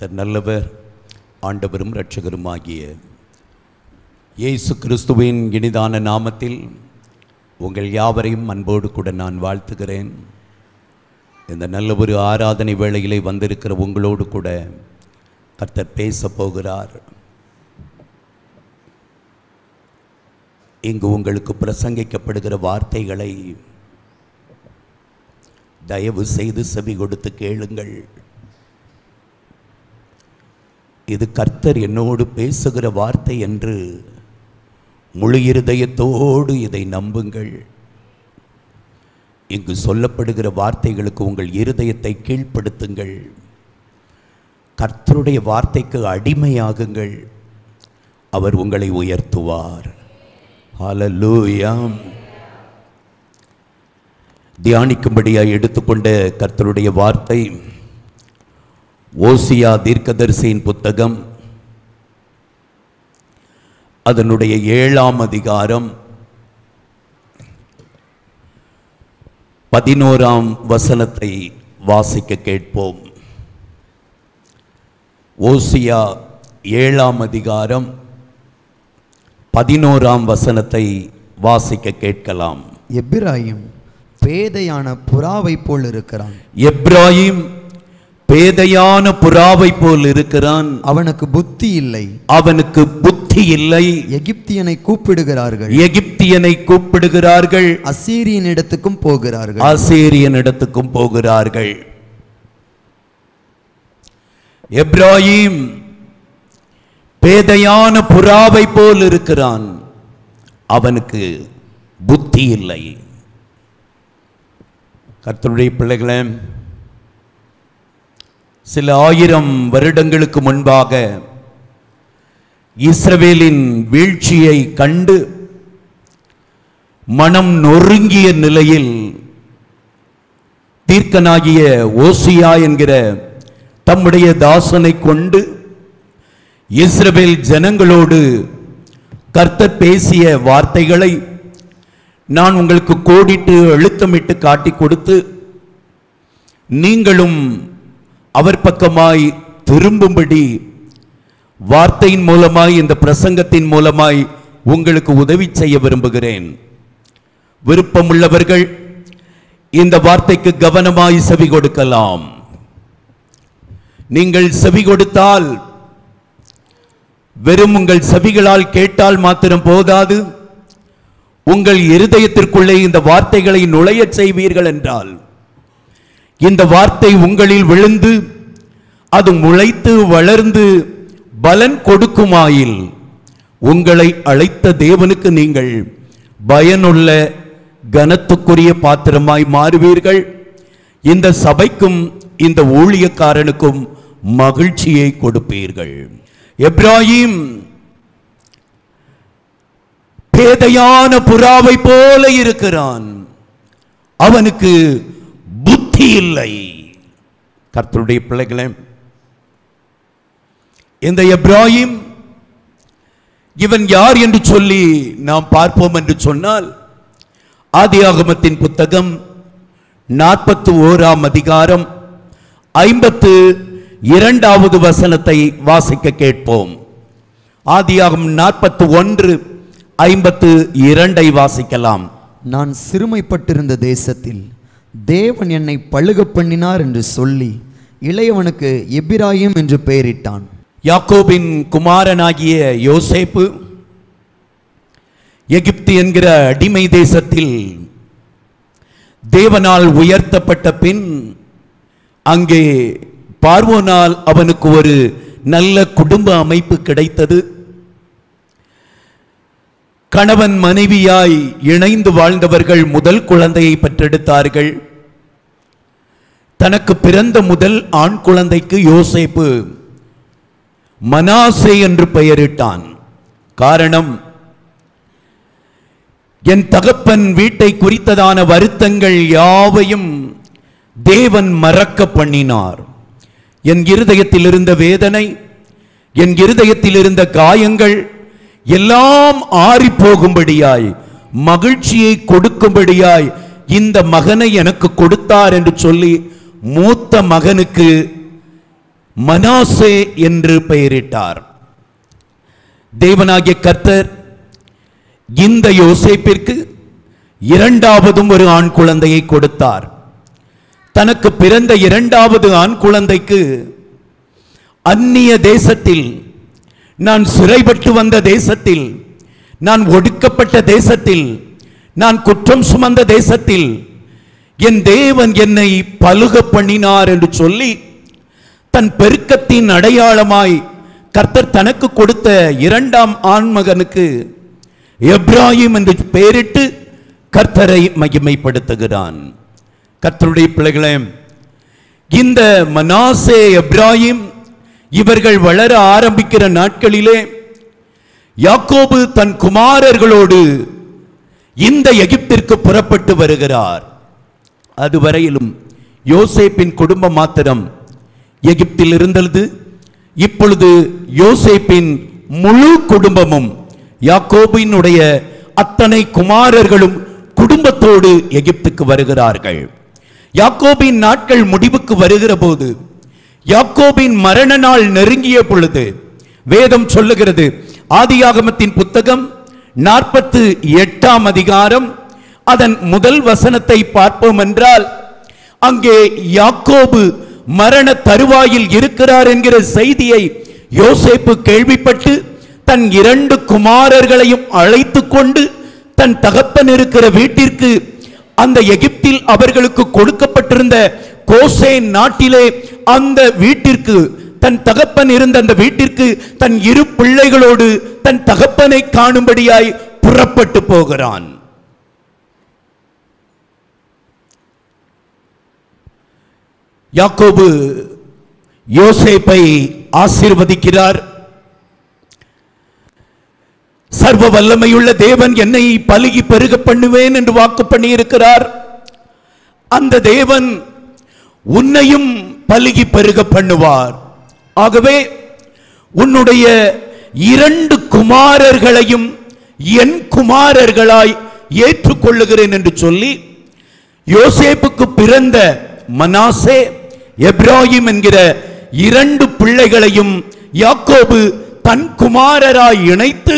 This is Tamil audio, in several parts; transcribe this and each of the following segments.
கர்த்தர் நல்லவர், ஆண்டவரும் இரட்சகருமாகிய இயேசு கிறிஸ்துவின் இனிதான நாமத்தில் உங்கள் யாவரையும் அன்போடு கூட நான் வாழ்த்துகிறேன். இந்த நல்ல ஒரு ஆராதனை வேளையிலே வந்திருக்கிற உங்களோடு கூட கர்த்தர் பேச போகிறார். இங்கு உங்களுக்கு பிரசங்கிக்கப்படுகிற வார்த்தைகளை தயவு செய்து செவி கொடுத்து கேளுங்கள். இது கர்த்தர் என்னோடு பேசுகிற வார்த்தை என்று முழு இருதயத்தோடு இதை நம்புங்கள். இங்கு சொல்லப்படுகிற வார்த்தைகளுக்கு உங்கள் இருதயத்தை கீழ்ப்படுத்துங்கள். கர்த்தருடைய வார்த்தைக்கு அடிமையாகுங்கள். அவர் உங்களை உயர்த்துவார். ஹல்லேலூயா. தியானிக்கும்படியாக எடுத்துக்கொண்ட கர்த்தருடைய வார்த்தை ஓசியா தீர்க்கதரிசியின் புத்தகம், அதனுடைய 7ஆம் அதிகாரம் 11ஆம் வசனத்தை வாசிக்க கேட்போம். ஓசியா 7ஆம் அதிகாரம் 11ஆம் வசனத்தை வாசிக்க கேட்கலாம். எப்பிராயீம் பேதையான புறாவை போல் இருக்கிறான். எப்பிராயீம் பேதையான புறாவை போல் இருக்கிறான். அவனுக்கு புத்தி இல்லை. அவனுக்கு புத்தி இல்லை. எகிப்தியனை கூப்பிடுகிறார்கள். எகிப்தியனை கூப்பிடுகிறார்கள். அசீரியன் இடத்துக்கும் போகிறார்கள். அசீரியன் இடத்துக்கும் போகிறார்கள். எப்பிராயீம் பேதையான புறாவை போல் இருக்கிறான். அவனுக்கு புத்தி இல்லை. கர்த்தருடைய பிள்ளைகளே, சில 1000 வருடங்களுக்கு முன்பாக இஸ்ரவேலின் வீழ்ச்சியை கண்டு மனம் நொறுங்கிய நிலையில் தீர்க்கனாகிய ஓசியா என்கிற தம்முடைய தாசனை கொண்டு இஸ்ரவேல் ஜனங்களோடு கர்த்தர் பேசிய வார்த்தைகளை நான் உங்களுக்கு கோடிட்டு அழுத்தமிட்டு காட்டி கொடுத்து, நீங்களும் அவர் பக்கமாய் திரும்பும்படி வார்த்தையின் மூலமாய், இந்த பிரசங்கத்தின் மூலமாய் உங்களுக்கு உதவி செய்ய விரும்புகிறேன். விருப்பமுள்ளவர்கள் இந்த வார்த்தைக்கு கவனமாய் செவி கொடுக்கலாம். நீங்கள் செவி கொடுத்தால், வெறும் உங்கள் செவிகளால் கேட்டால் மாத்திரம் போதாது, உங்கள் இருதயத்திற்குள்ளே இந்த வார்த்தைகளை நுழைய செய்வீர்கள் என்றால், இந்த வார்த்தை உங்களில் விழுந்து அது முளைத்து வளர்ந்து பலன் கொடுக்குமாயில், உங்களை அழைத்த தேவனுக்கு நீங்கள் பயனுள்ள கனத்துக்குரிய பாத்திரமாய் மாறுவீர்கள். இந்த சபைக்கும் இந்த ஊழியக்காரனுக்கும் மகிழ்ச்சியை கொடுப்பீர்கள். எப்பிராயீம் பேதையான புறாவை போல இருக்கிறான். அவனுக்கு புத்தி இல்லை. கர்த்தருடைய பிள்ளைகளே, இந்த எப்பிராயீம் இவன் யார் என்று சொல்லி நாம் பார்ப்போம் என்று சொன்னால், ஆதியாகமத்தின் புத்தகம் 41ஆம் அதிகாரம் 52வது வசனத்தை வாசிக்க கேட்போம். ஆதியாகமம் 41:52 வாசிக்கலாம். நான் சிறுமைப்பட்டிருந்த தேசத்தில் தேவன் என்னை பழுக பண்ணினார் என்று சொல்லி இளையவனுக்கு எப்பிராயீம் என்று பெயரிட்டான். யாக்கோபின் குமாரனாகிய யோசேப்பு எகிப்து என்கிற அடிமை தேசத்தில் தேவனால் உயர்த்தப்பட்ட பின், அங்கே பார்வோனால் அவனுக்கு ஒரு நல்ல குடும்ப அமைப்பு கிடைத்தது. கணவன் மனைவியாய் இணைந்து வாழ்ந்தவர்கள் முதல் குழந்தையை பெற்றெடுத்தார்கள். தனக்கு பிறந்த முதல் ஆண் குழந்தைக்கு யோசேப்பு மனாசே என்று பெயரிட்டான். காரணம், என் தகப்பன் வீட்டை குறித்ததான வருத்தங்கள் யாவையும் தேவன் மறக்க பண்ணினார். என் இருதயத்தில் இருந்த வேதனை, என் இருதயத்தில் இருந்த காயங்கள் எல்லாம் ஆறி போகும்படியாய், மகிழ்ச்சியை கொடுக்கும்படியாய் இந்த மகனை எனக்கு கொடுத்தார் என்று சொல்லி மூத்த மகனுக்கு மனாசே என்று பெயரிட்டார். தேவனாகிய கர்த்தர் இந்த யோசேப்பிற்கு இரண்டாவதும் ஒரு ஆண் குழந்தையை கொடுத்தார். தனக்கு பிறந்த இரண்டாவது ஆண் குழந்தைக்கு அந்நிய தேசத்தில், நான் சிறைப்பட்டு வந்த தேசத்தில், நான் ஒடுக்கப்பட்ட தேசத்தில், நான் குற்றம் சுமந்த தேசத்தில் என் தேவன் என்னை பலுக பண்ணினார் என்று சொல்லி தன் பெருக்கத்தின் அடையாளமாய் கர்த்தர் தனக்கு கொடுத்த இரண்டாம் ஆண்மகனுக்கு எப்ராயிம் என்று பெயரிட்டு கர்த்தரை மகிமைப்படுத்துகிறான். கர்த்தருடைய பிள்ளைகளே, இந்த மனாசே, எப்ராயிம் இவர்கள் வளர ஆரம்பிக்கிற நாட்களிலே யாக்கோபு தன் குமாரர்களோடு இந்த எகிப்திற்கு புறப்பட்டு வருகிறார். அதுவரையிலும் யோசேப்பின் குடும்பம் மாத்திரம் எகிப்தில் இருந்தது. இப்பொழுது யோசேப்பின் முழு குடும்பமும், யாக்கோபினுடைய அத்தனை குமாரர்களும் குடும்பத்தோடு எகிப்துக்கு வருகிறார்கள். யாக்கோபின் நாட்கள் முடிவுக்கு வருகிற போது, யாக்கோபின் மரண நாள் நெருங்கிய பொழுது, வேதம் சொல்லுகிறது, ஆதியாகமத்தின் புத்தகம் 48ஆம் அதிகாரம் அதன் முதல் வசனத்தை பார்ப்போம் என்றால், அங்கே யாக்கோபு மரண தருவாயில் இருக்கிறார் என்கிற செய்தியை யோசேப்பு கேள்விப்பட்டு தன் 2 குமாரர்களையும் அழைத்து கொண்டு தன் தகப்பன் இருக்கிற வீட்டிற்கு, அந்த எகிப்தில் அவர்களுக்கு கொடுக்கப்பட்டிருந்த கோசேன் நாட்டிலே அந்த வீட்டிற்கு, தன் தகப்பன் இருந்த அந்த வீட்டிற்கு தன் 2 பிள்ளைகளோடு தன் தகப்பனை காணும்படியாய் புறப்பட்டு போகிறான். யாக்கோபு யோசேப்பை ஆசீர்வதிக்கிறார். சர்வ வல்லமையுள்ள தேவன் என்னை பலுகி பெருக பண்ணுவேன் என்று வாக்கு பண்ணி இருக்கிறார். அந்த தேவன் உன்னையும் பலுகி பெருக பண்ணுவார். ஆகவே உன்னுடைய 2 குமாரர்களையும் என் குமாரர்களாய் ஏற்றுக்கொள்ளுகிறேன் என்று சொல்லி யோசேப்புக்கு பிறந்த மனாசே, எப்ராயிம் என்கிற 2 பிள்ளைகளையும் யாக்கோபு தன் குமாரராய் இணைத்து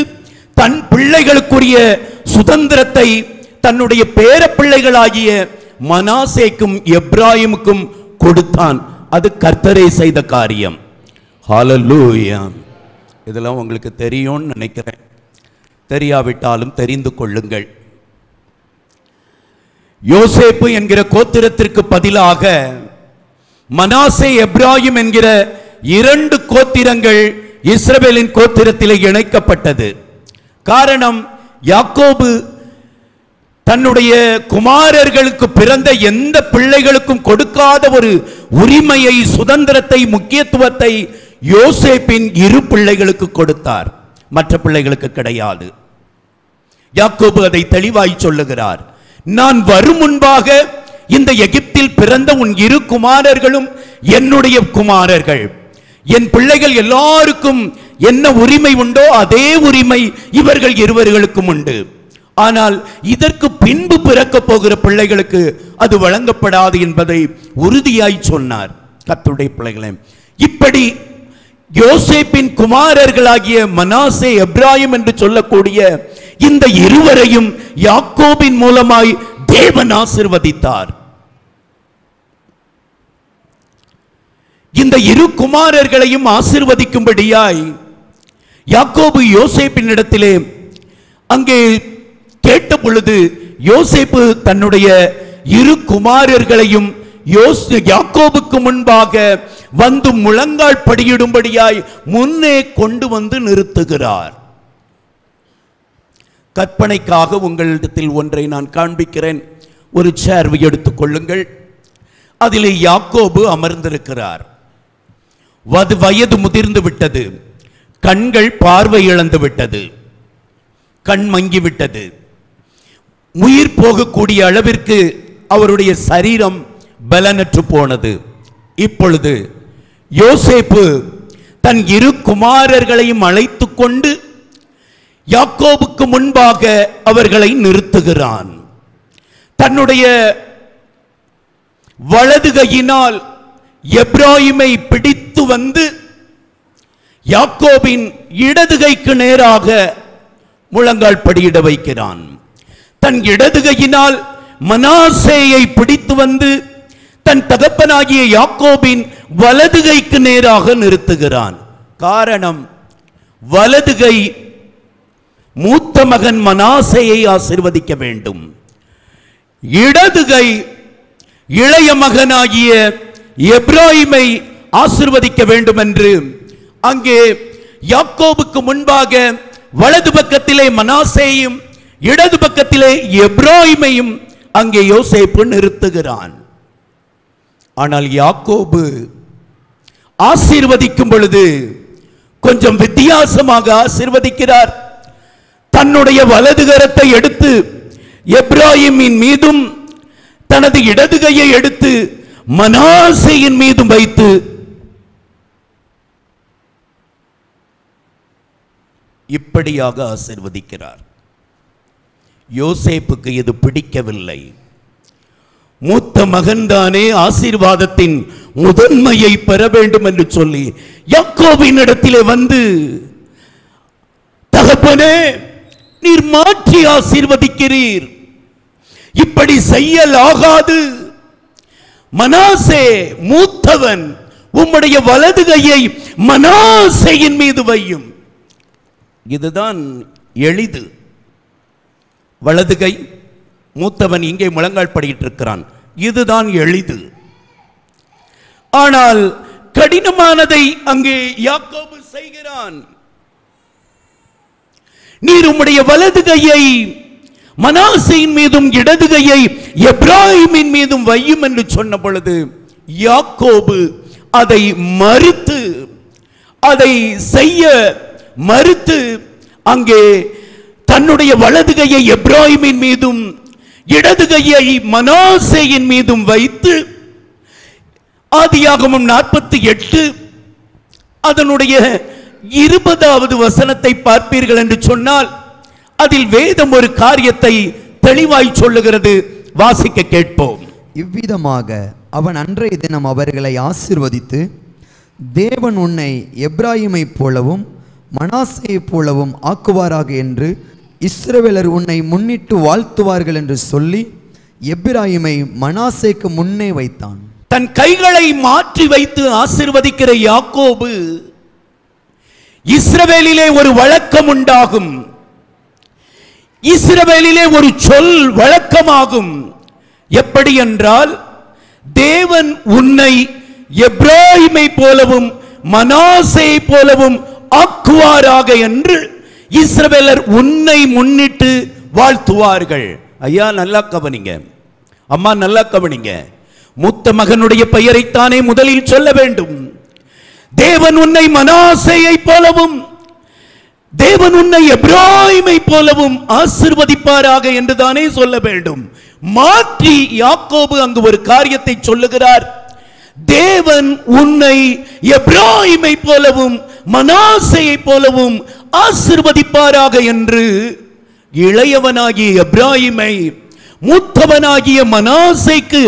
தன் பிள்ளைகளுக்குரிய சுதந்திரத்தை தன்னுடைய பேர பிள்ளைகளாகிய மனாசேக்கும் எப்ராயிமுக்கும் கொடுத்தான். அது கர்த்தரே செய்த காரியம். ஹல்லேலூயா. இதெல்லாம் உங்களுக்கு தெரியும்னு நினைக்கிறேன். தெரியாவிட்டாலும் தெரிந்து கொள்ளுங்கள். யோசேப்பு என்கிற கோத்திரத்திற்கு பதிலாக மனாசே, எப்ராயிம் என்கிற 2 கோத்திரங்கள் இஸ்ரவேலின் கோத்திரத்திலே இணைக்கப்பட்டது. காரணம், யாக்கோபு தன்னுடைய குமாரர்களுக்கு பிறந்த எந்த பிள்ளைகளுக்கும் கொடுக்காத ஒரு உரிமையை, சுதந்திரத்தை, முக்கியத்துவத்தை யோசேப்பின் 2 பிள்ளைகளுக்கு கொடுத்தார். மற்ற பிள்ளைகளுக்கு கிடையாது. யாக்கோபு அதை தெளிவாய் சொல்லுகிறார். நான் வரும் முன்பாக இந்த எகிப்தில் பிறந்த உன் 2 குமாரர்களும் என்னுடைய குமாரர்கள். என் பிள்ளைகள் எல்லாருக்கும் என்ன உரிமை உண்டோ அதே உரிமை இவர்கள் இருவர்களுக்கும் உண்டு. ஆனால் இதற்கு பின்பு பிறக்க போகிற பிள்ளைகளுக்கு அது வழங்கப்படாது என்பதை உறுதியாய் சொன்னார். கர்த்தருடைய பிள்ளைகளே, இப்படி யோசேப்பின் குமாரர்களாகிய மனாசே, எப்ராயிம் என்று சொல்லக்கூடிய இந்த இருவரையும் யாக்கோபின் மூலமாய் தேவன் ஆசீர்வதித்தார். இந்த 2 குமாரர்களையும் ஆசீர்வதிக்கும்படியாய் யாக்கோபு யோசேப்பின் இடத்திலே அங்கே கேட்ட பொழுது, யோசேப்பு தன்னுடைய 2 குமாரர்களையும் யாக்கோபுக்கு முன்பாக வந்து முழங்கால் படியிடும்படியாய் முன்னே கொண்டு வந்து நிறுத்துகிறார். கற்பனைக்காக உங்களிடத்தில் ஒன்றை நான் காண்பிக்கிறேன். ஒரு சேர்வை எடுத்துக் கொள்ளுங்கள். அதிலே யாக்கோபு அமர்ந்திருக்கிறார். வயது முதிர்ந்து விட்டது. கண்கள் பார்வை இழந்து விட்டது. கண் மங்கிவிட்டது. உயிர் போகக்கூடிய அளவிற்கு அவருடைய சரீரம் பலனற்று போனது. இப்பொழுது யோசேப்பு தன் 2 குமாரர்களையும் அழைத்து கொண்டு யாக்கோபுக்கு முன்பாக அவர்களை நிறுத்துகிறான். தன்னுடைய வலது கையினால் எப்ராயிமை பிடித்து பிடித்து வந்து யாக்கோபின் இடது கைக்கு நேராக முழங்கால் படியிட வைக்கிறான். தன் இடது கையினால் மனாசேயை பிடித்து வந்து தன் தகப்பனாகிய யாக்கோபின் வலது கைக்கு நேராக நிறுத்துகிறான். காரணம், வலது கை மூத்த மகன் மனாசேயை ஆசீர்வதிக்க வேண்டும், இடது கை இளைய மகனாகிய எப்ராயிமை ஆசீர்வதிக்க வேண்டும் என்று அங்கே யாக்கோபுக்கு முன்பாக வலது பக்கத்திலே மனாசேயும் இடது பக்கத்திலே எப்ராயிமையும் அங்கே யோசேப்பு நிறுத்துகிறான். ஆனால் யாக்கோபு ஆசீர்வதிக்கும் பொழுது கொஞ்சம் வித்தியாசமாக ஆசீர்வதிக்கிறார். தன்னுடைய வலது கரத்தை எடுத்து எப்ராயிமின் மீதும் தனது இடது கையை எடுத்து மனாசேயின் மீதும் வைத்து இப்படியாக ஆசீர்வதிக்கிறார். யோசேப்புக்கு இது பிடிக்கவில்லை. மூத்த மகன்தானே ஆசீர்வாதத்தின் முதன்மையை பெற வேண்டும் என்று சொல்லி யாக்கோபின் இடத்திலே வந்து, தகப்பனே, நீர் மாற்றி ஆசீர்வதிக்கிறீர், இப்படி செய்யலாகாது. மனாசே மூத்தவன், உம்முடைய வலது கையை மனாசேயின் மீது வையும். இதுதான் எளிது. வலது கை, மூத்தவன் இங்கே முழங்கால் படியிட்டு இருக்கிறான், இதுதான் எளிது. ஆனால் கடினமானதை அங்கே யாக்கோபு செய்கிறான். நீர் உம்முடைய வலது கையை மனாசேயின் மீதும் இடது கையை எப்ராயிமின் மீதும் வையும் என்று சொன்ன பொழுது யாக்கோபு அதை மறுத்து, அதை செய்ய மறுத்து அங்கே தன்னுடைய வலது கையை எப்ராயிமின் மீதும் இடது கையை மனாசேயின் மீதும் வைத்து, ஆதியாகமம் 48 அதனுடைய 20வது வசனத்தை பார்ப்பீர்கள் என்று சொன்னால் அதில் வேதம் ஒரு காரியத்தை தெளிவாய் சொல்லுகிறது. வாசிக்க கேட்போம். இவ்விதமாக அவன் அன்றைய தினம் அவர்களை ஆசீர்வதித்து, தேவன் உன்னை எப்ராயிமை போலவும் மனாசேயை போலவும் ஆக்குவாராக என்று இஸ்ரவேலர் உன்னை முன்னிட்டு வாழ்த்துவார்கள் என்று சொல்லி எப்ராயிமை மனாசேக்கு முன்னே வைத்தான். தன் கைகளை மாற்றி வைத்து ஆசீர்வதிக்கிற யாக்கோபு, இஸ்ரவேலிலே ஒரு வழக்கம் உண்டாகும், இஸ்ரவேலிலே ஒரு சொல் வழக்கமாகும். எப்படி என்றால், தேவன் உன்னை எப்ராயிமை போலவும் மனாசேயை போலவும் ஆக்குவாராக என்று இஸ்ரவேலர் உன்னை முன்னிட்டு வாழ்த்துவார்கள். ஐயா நல்லா கவனிங்க, அம்மா நல்லா கவனிங்க. மூத்த மகனுடைய பெயரைத்தானே முதலில் சொல்ல வேண்டும். தேவன் உன்னை மனாசேயை போலவும் தேவன் உன்னை எப்ராயிமை போலவும் ஆசீர்வதிப்பாராக என்று தானே சொல்ல வேண்டும். மாற்றி யாக்கோபு அங்கு ஒரு காரியத்தை சொல்லுகிறார். தேவன் உன்னை எப்ராயிமை போலவும் மனாசேயை போலவும் ஆசீர்வதிப்பாராக என்று இளையவனாகிய எப்ராயிமை மூத்தவனாகிய மனாசேக்கு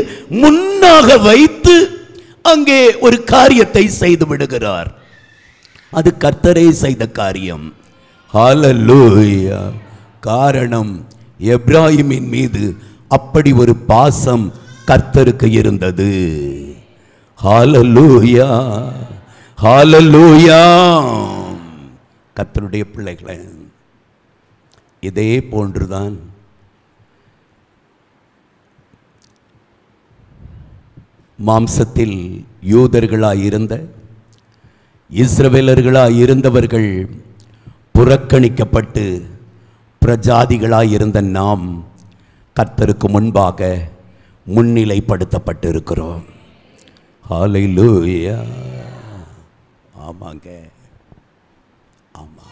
முன்னாக வைத்து அங்கே ஒரு காரியத்தை செய்து விடுகிறார். அது கர்த்தரே செய்த காரியம். ஹல்லேலூயா. காரணம், எப்ராயிமின் மீது அப்படி ஒரு பாசம் கர்த்தருக்கு இருந்தது. ஹல்லேலூயா, ஹல்லேலூயா. கர்த்தருடைய பிள்ளைகளே, இதே போன்றுதான் மாம்சத்தில் யூதர்களாயிருந்த இஸ்ரவேலர்களாயிருந்தவர்கள் புறக்கணிக்கப்பட்டு பிரஜாதிகளாயிருந்த நாம் கர்த்தருக்கு முன்பாக முன்னிலைப்படுத்தப்பட்டிருக்கிறோம். ஹல்லேலூயா. ஆமாங்க, ஆமா.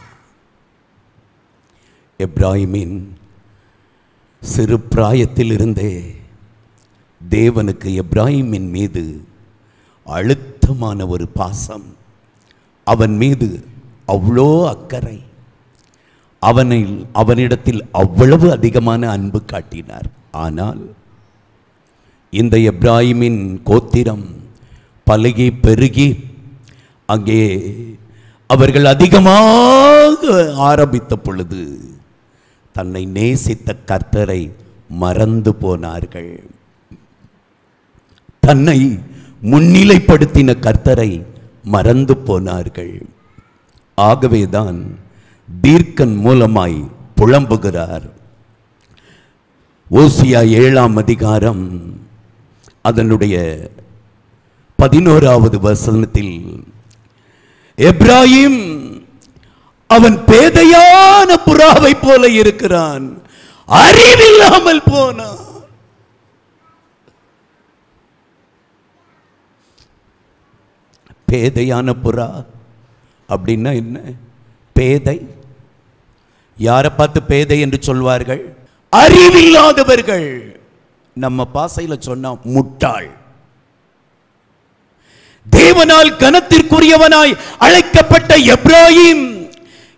எப்ராயிமின் சிறு பிராயத்திலிருந்தே தேவனுக்கு எப்ராயிமின் மீது அழுத்தமான ஒரு பாசம், அவன் மீது அவ்வளோ அக்கறை, அவனிடத்தில் அவ்வளவு அதிகமான அன்பு காட்டினார். ஆனால் இந்த எப்ராயிமின் கோத்திரம் பலுகி பெருகி அங்கே அவர்கள் அதிகமாக ஆரம்பித்த பொழுது தன்னை நேசித்த கர்த்தரை மறந்து போனார்கள். தன்னை முன்னிலைப்படுத்தின கர்த்தரை மறந்து போனார்கள். ஆகவேதான் தீர்க்கன் மூலமாய் புலம்புகிறார். ஓசியா 7ஆம் அதிகாரம் அதனுடைய 11வது வசனத்தில், எப்ராஹிம் அவன் பேதையான புறாவை போல இருக்கிறான், அறிவில்லாமல் போனான். பேதையான புறா அப்படின்னா என்ன? பேதை, யாரை பார்த்து பேதை என்று சொல்வார்கள்? அறிவில்லாதவர்கள். நம்ம பாசையில சொன்னா முட்டாள். தேவனால் கனத்திற்குரியவனாய் அழைக்கப்பட்ட எப்ராஹிம்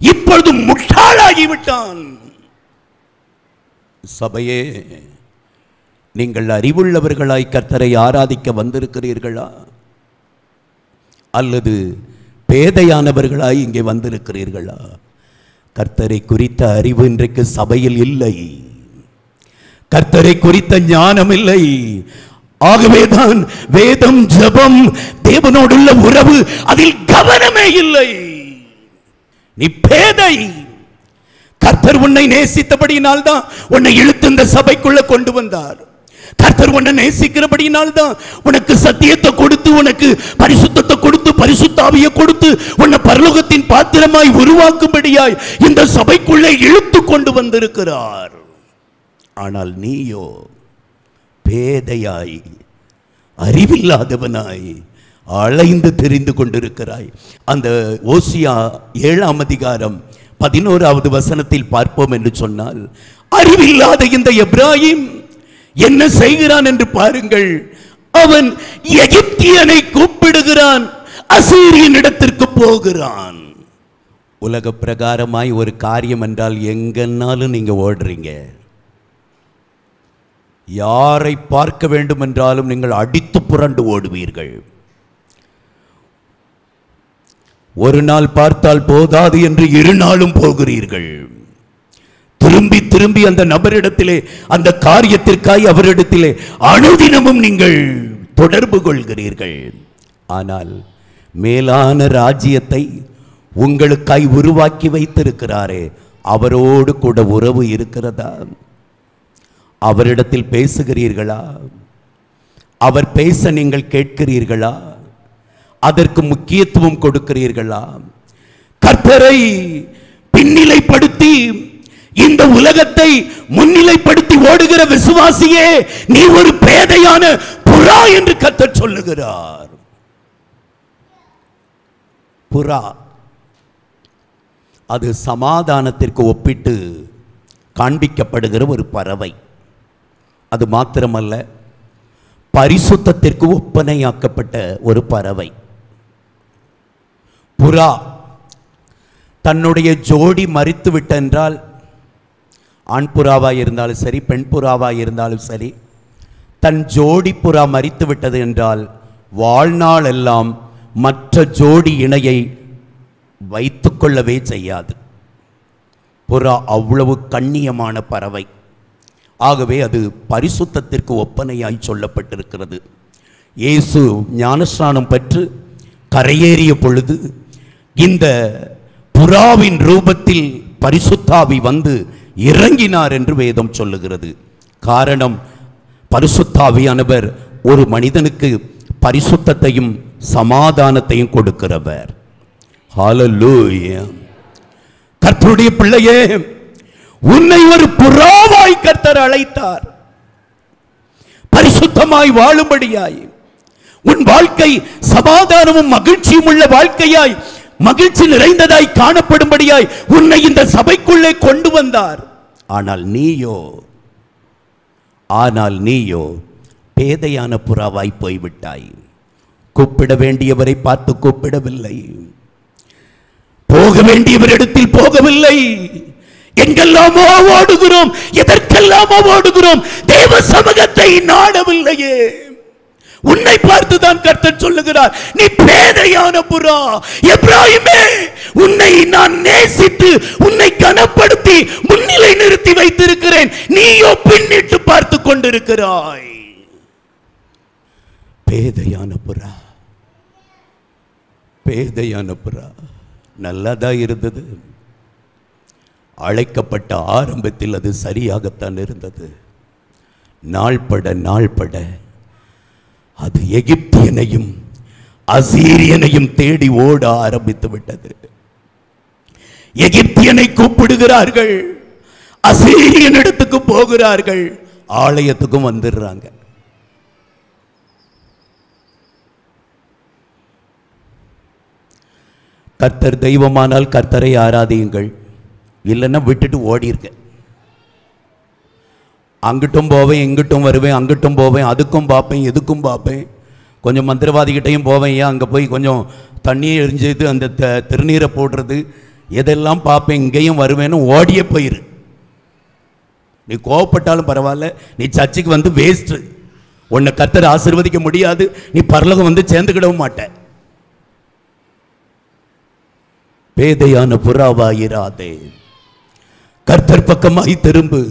இப்பொழுது முட்டாளாகிவிட்டான். சபையே, நீங்கள் அறிவுள்ளவர்களாய் கர்த்தரை ஆராதிக்க வந்திருக்கிறீர்களா, அல்லது பேதையானவர்களாய் இங்கே வந்திருக்கிறீர்களா? கர்த்தரை குறித்த அறிவு இன்றைக்கு சபையில் இல்லை. கர்த்தரை குறித்த ஞானம் இல்லை. ஆகவேதான் வேதம், ஜெபம், தேவனோடுள்ள உறவு, அதில் கவனமே இல்லை. நீ பேதை. கர்த்தர் உன்னை நேசித்தபடியினால் தான் உன்னை இழுத்து இந்த சபைக்குள்ள கொண்டு வந்தார். கர்த்தர் உன்னை நேசிக்கிறபடியினால் தான் உனக்கு சத்தியத்தை கொடுத்து, உனக்கு பரிசுத்தத்தை கொடுத்து, பரிசுத்த ஆவியை கொடுத்து, உன்னை பரலோகத்தின் பாத்திரமாய் உருவாக்கும்படியாய் இந்த சபைக்குள்ளே இழுத்து கொண்டு வந்திருக்கிறார். ஆனால் நீயோ பேதையாய், அறிவில்லாதவனாய் அலைந்து தெரிந்து கொண்டிருக்கிறாய். அந்த ஓசியா 7ஆம் அதிகாரம் 11வது வசனத்தில் பார்ப்போம் என்று சொன்னால், அறிவில்லாத இந்த எப்ராஹிம் என்ன செய்கிறான் என்று பாருங்கள். அவன் எகிப்தியனை கூப்பிடுகிறான், அசீரியன் இடத்திற்கு போகிறான். உலக பிரகாரமாய் ஒரு காரியம் என்றால் எங்கன்னாலும் நீங்க ஓடுறீங்க. யாரை பார்க்க வேண்டும் என்றாலும் நீங்கள் அடித்து புரண்டு ஓடுவீர்கள். ஒரு நாள் பார்த்தால் போதாது என்று 2 நாளும் போகிறீர்கள். திரும்பி திரும்பி அந்த நபரிடத்திலே, அந்த காரியத்திற்காய் அவரிடத்திலே அனுதினமும் நீங்கள் தொடர்பு கொள்கிறீர்கள். ஆனால் மேலான ராஜ்யத்தை உங்களுக்காய் உருவாக்கி வைத்திருக்கிறாரே, அவரோடு கூட உறவு இருக்கிறதா? அவரிடத்தில் பேசுகிறீர்களா? அவர் பேச நீங்கள் கேட்கிறீர்களா? அதற்கு முக்கியத்துவம் கொடுக்கிறீர்களா? கர்த்தரை பின்னிலைப்படுத்தி இந்த உலகத்தை முன்னிலைப்படுத்தி ஓடுகிற விசுவாசியே, நீ ஒரு பேதையான புறா என்று கர்த்தர் சொல்லுகிறார். புறா அது சமாதானத்திற்கு ஒப்பிட்டு காண்பிக்கப்படுகிற ஒரு பறவை. அது மாத்திரமல்ல, பரிசுத்தத்திற்கு ஒப்பனையாக்கப்பட்ட ஒரு பறவை. புறா தன்னுடைய ஜோடி மரித்து விட்டென்றால், ஆண் புறாவாய் இருந்தாலும் சரி, பெண் புறாவாய் இருந்தாலும் சரி, தன் ஜோடி புறா மரித்து விட்டது என்றால் வாழ்நாள் எல்லாம் மற்ற ஜோடி இணையை வைத்துக்கொள்ளவே செய்யாது. புறா அவ்வளவு கண்ணியமான பறவை. ஆகவே அது பரிசுத்தத்திற்கு ஒப்பனையாய் சொல்லப்பட்டிருக்கிறது. இயேசு ஞானஸ்நானம் பெற்று கரையேறிய பொழுது இந்த புறாவின் ரூபத்தில் பரிசுத்தாவி வந்து இறங்கினார் என்று வேதம் சொல்லுகிறது. காரணம், பரிசுத்தாவியானவர் ஒரு மனிதனுக்கு பரிசுத்தத்தையும் சமாதானத்தையும் கொடுக்கிறவர். ஹல்லேலூயா. கர்த்தருடைய பிள்ளையே, உன்னை ஒரு புறாவாய் கர்த்தர் அழைத்தார். பரிசுத்தமாய் வாழும்படியாய், உன் வாழ்க்கை சமாதானமும் மகிழ்ச்சியும் உள்ள வாழ்க்கையாய், மகிழ்ச்சி நிறைந்ததாய் காணப்படும்படியாய் உன்னை இந்த சபைக்குள்ளே கொண்டு வந்தார். ஆனால் நீயோ பேதையான புறாவாய் போய்விட்டாய். கூப்பிட வேண்டியவரை பார்த்து கூப்பிடவில்லை, போக வேண்டியவரிடத்தில் போகவில்லை. எங்கெல்லாமோ ஓடுகிறோம், எதற்கெல்லாமோ ஓடுகிறோம், தேவ சமூகத்தை நாடவில்லையே. உன்னை பார்த்துதான் கர்த்தர் சொல்லுகிறார், நீ பேதையான புறா. எப்ராயிமே, உன்னை நான் நேசித்து உன்னை கனப்படுத்தி முன்னிலை நிறுத்தி வைத்திருக்கிறேன், நீயோ பின்னிட்டு பார்த்து கொண்டிருக்கிறாய். பேதையான புறா, பேதையான புறா. நல்லதா இருந்தது, அழைக்கப்பட்ட ஆரம்பத்தில் அது சரியாகத்தான் இருந்தது. நாள்பட அது எகிப்தியனையும் அசீரியனையும் தேடி ஓட ஆரம்பித்து விட்டது. எகிப்தியனை கூப்பிடுகிறார்கள், அசீரியன் இடத்துக்கு போகிறார்கள், ஆலயத்துக்கும் வந்துடுறாங்க. கர்த்தர் தெய்வமானால் கர்த்தரை ஆராதியுங்கள், இல்லைன்னா விட்டுட்டு ஓடிருக்க. அங்கிட்டும் போவேன், இங்கிட்டும் வருவேன், அங்கிட்டும் போவேன், அதுக்கும் பார்ப்பேன், எதுக்கும் பார்ப்பேன், கொஞ்சம் மந்திரவாதிகிட்டையும் போவேன், ஏன் அங்கே போய் கொஞ்சம் தண்ணியை எரிஞ்சது அந்த திருநீரை போடுறது, எதெல்லாம் பார்ப்பேன், இங்கேயும் வருவேன்னு ஓடியே போயிரு. நீ கோவப்பட்டாலும் பரவாயில்ல, நீ சர்ச்சுக்கு வந்து வேஸ்ட்டு, உன்னை கர்த்தர் ஆசீர்வதிக்க முடியாது, நீ பரலோகம் வந்து சேர்ந்துக்கிடவும் மாட்ட. பேதையான புறாவாயிராதே, கர்த்தர் பக்கமாய் திரும்பு,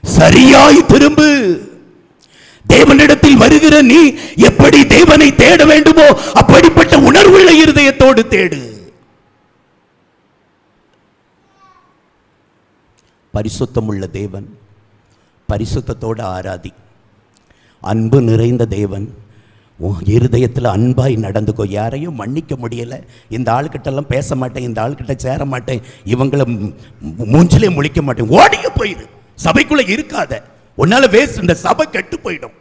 சரியாய் திரும்பு. தேவனிடத்தில் வருகிற நீ எப்படி தேவனை தேட வேண்டுமோ அப்படிப்பட்ட உணர்வுள்ள இருதயத்தோடு தேடு. பரிசுத்தமுள்ள தேவன், பரிசுத்தத்தோடு ஆராதி. அன்பு நிறைந்த தேவன், உன் இருதயத்தில் அன்பாய் நடந்துக்கோ. யாரையும் மன்னிக்க முடியலை, இந்த ஆளுக்கிட்டெல்லாம் பேச மாட்டேன், இந்த ஆளுக்கிட்ட சேர மாட்டேன், இவங்களை மூஞ்சிலே முழிக்க மாட்டேன், ஓடிய போயிரு. சபைக்குள்ள இருக்காத, உன்னால வேஸ்ட், இந்த சபை கெட்டு போயிடும்.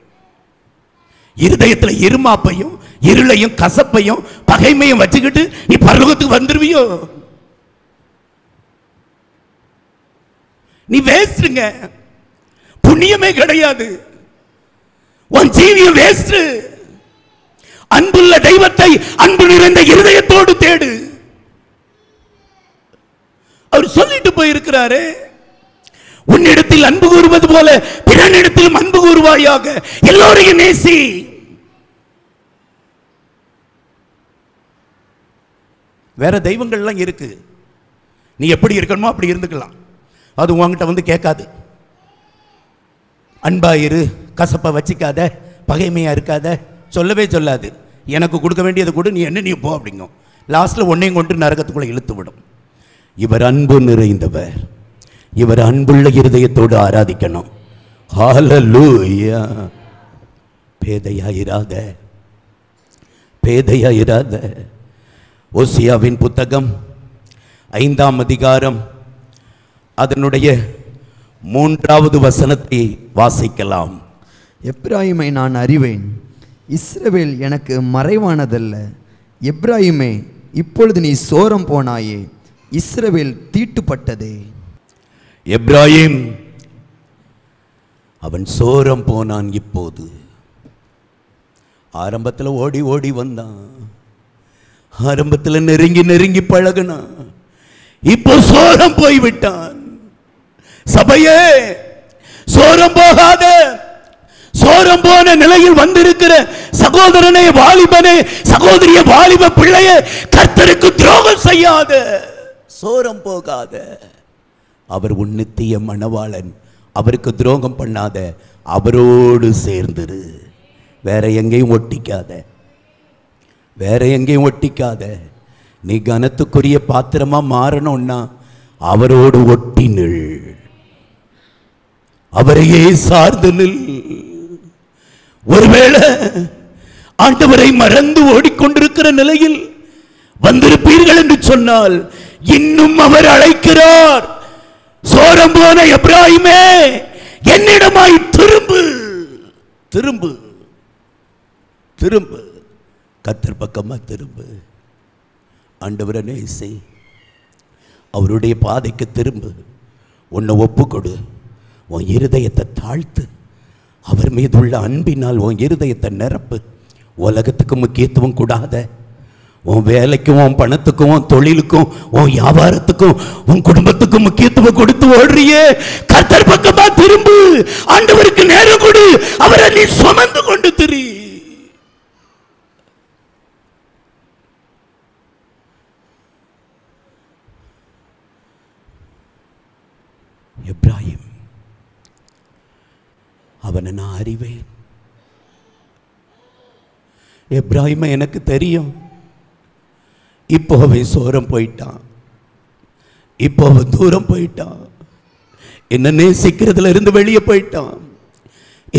இருதயத்தில் இருமாப்பையும் இருளையும் கசப்பையும் பகைமையும் வச்சுக்கிட்டு நீ பரலோகத்துக்கு வந்துருவியோ? நீ வேஸ்ட்ங்க, புண்ணியமே கிடையாது, உன் ஜீவியம் வேஸ்ட். அன்புள்ள தெய்வத்தை அன்பு நிறைந்த இருதயத்தோடு தேடு. அவர் சொல்லிட்டு போயிருக்கிறாரு, உன்னிடத்தில் அன்பு கூறுவது போல பிறனிடத்திலும் அன்பு கூறுவாயாக, எல்லோரையும் நேசி. வேற தெய்வங்கள்லாம் இருக்கு, நீ எப்படி இருக்கணுமோ அப்படி இருந்துக்கலாம், அது உன்கிட்ட வந்து கேட்காது. அன்பாயிரு, கசப்பை வச்சிக்காத, பகைமையா இருக்காத சொல்லவே சொல்லாது. எனக்கு கொடுக்க வேண்டியதை கூட நீ என்ன நீ போ அப்படிங்கும். லாஸ்ட்ல ஒன்னையும் கொண்டு நரகத்துக்குள்ள இழுத்து விடும். இவர் அன்பு நிறைந்தவர், இவர் அன்புள்ள இருதயத்தோடு ஆராதிக்கணும். ஹல்லேலூயா. பேதையாயிராத, பேதையாயிராத. ஓசியாவின் புத்தகம் 5ஆம் அதிகாரம் அதனுடைய 3வது வசனத்தை வாசிக்கலாம். எப்ராயிமை நான் அறிவேன், இஸ்ரவேல் எனக்கு மறைவானதல்ல. எப்ராயிமே, இப்பொழுது நீ சோரம் போனாயே, இஸ்ரவேல் தீட்டுப்பட்டதே. எப்ராயிம், அவன் சோரம் போனான். இப்போது ஆரம்பத்தில் ஓடி ஓடி வந்தான், ஆரம்பத்தில் நெருங்கி நெருங்கி பழகினான், இப்போ சோரம் போய்விட்டான். சபையே, சோரம் போகாத. சோரம் போன நிலையில் வந்திருக்கிற சகோதரனே, வாலிபனே, சகோதரிய, வாலிப பிள்ளையே, கர்த்தருக்கு துரோகம் செய்யாத, சோரம் போகாத. அவர் உன் நித்திய மணவாளன், அவருக்கு துரோகம் பண்ணாத, அவரோடு சேர்ந்துரு. வேற எங்கேயும் ஒட்டிக்காத, வேற எங்கேயும் ஒட்டிக்காத. நீ கனத்துக்குரிய பாத்திரமா மாறணும்னா அவரோடு ஒட்டி நில், அவரையே சார்ந்து நில். ஒருவேளை ஆண்டவரை மறந்து ஓடிக்கொண்டிருக்கிற நிலையில் வந்திருப்பீர்கள் என்று சொன்னால் இன்னும் அவர் அழைக்கிறார். சோரம் போன எப்ராயிமே, என்னிடமாய் திரும்பு, திரும்பு, திரும்பு, கர்த்தர் பக்கமா திரும்பு. ஆண்டவரை நேசி, அவருடைய பாதைக்கு திரும்பு, உன்னை ஒப்புக்கொடு, உன் இருதயத்தை தாழ்த்து, அவர் மீது உள்ள அன்பினால் உன் இருதயத்தை நிரப்பு. உலகத்துக்கு முக்கியத்துவம் கூடாத, உன் வேலைக்கும் உன் பணத்துக்கும் உன் தொழிலுக்கும் உன் வியாபாரத்துக்கும் உன் குடும்பத்துக்கும் முக்கியத்துவம் கொடுத்து ஓடுறியே, கர்த்தர் பக்கமா திரும்பு. ஆண்டவருக்கு நேரம் கொடு, அவரை நீ சுமந்து கொண்டு திரி. அவனை நான் அறிவேன். எப்ராஹிமை எனக்கு தெரியும். இப்போ அவன் சோரம் போயிட்டான், இப்போ அவன் தூரம் போயிட்டான், என்ன நேசிக்கிறதுல இருந்து வெளியே போயிட்டான்,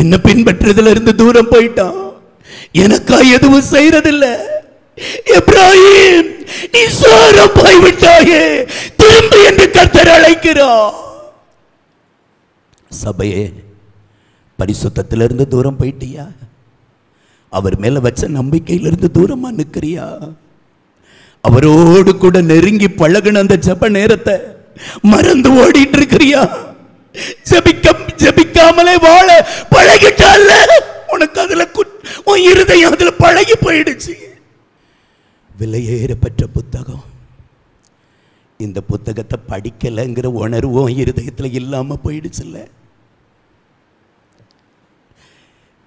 என்ன பின்பற்றதுல இருந்து தூரம் போயிட்டான், எனக்கா எதுவும் செய்யறதில்லை. எப்ராஹிம், நீ சோரம் போய்விட்டாயே, திரும்பி என்று கர்த்தர் அழைக்கிறார். சபையே, பரிசுத்தத்திலிருந்து தூரம் போயிட்டியா? அவர் மேல வச்ச நம்பிக்கையிலிருந்து தூரமா நிற்கிறியா? அவரோடு கூட நெருங்கி பழகுன அந்த ஜெப நேரத்தை மறந்து ஓடிட்டு இருக்கிறியா? ஜெபிக்காமலே வாழ பழகிட்டால, உனக்கு அதுல உன் இருதயம் அதுல பழகி போயிடுச்சு. விலையேறப்பட்ட புத்தகம், இந்த புத்தகத்தை படிக்கலைங்கிற உணர்வும் இருதயத்துல இல்லாம போயிடுச்சுல்ல.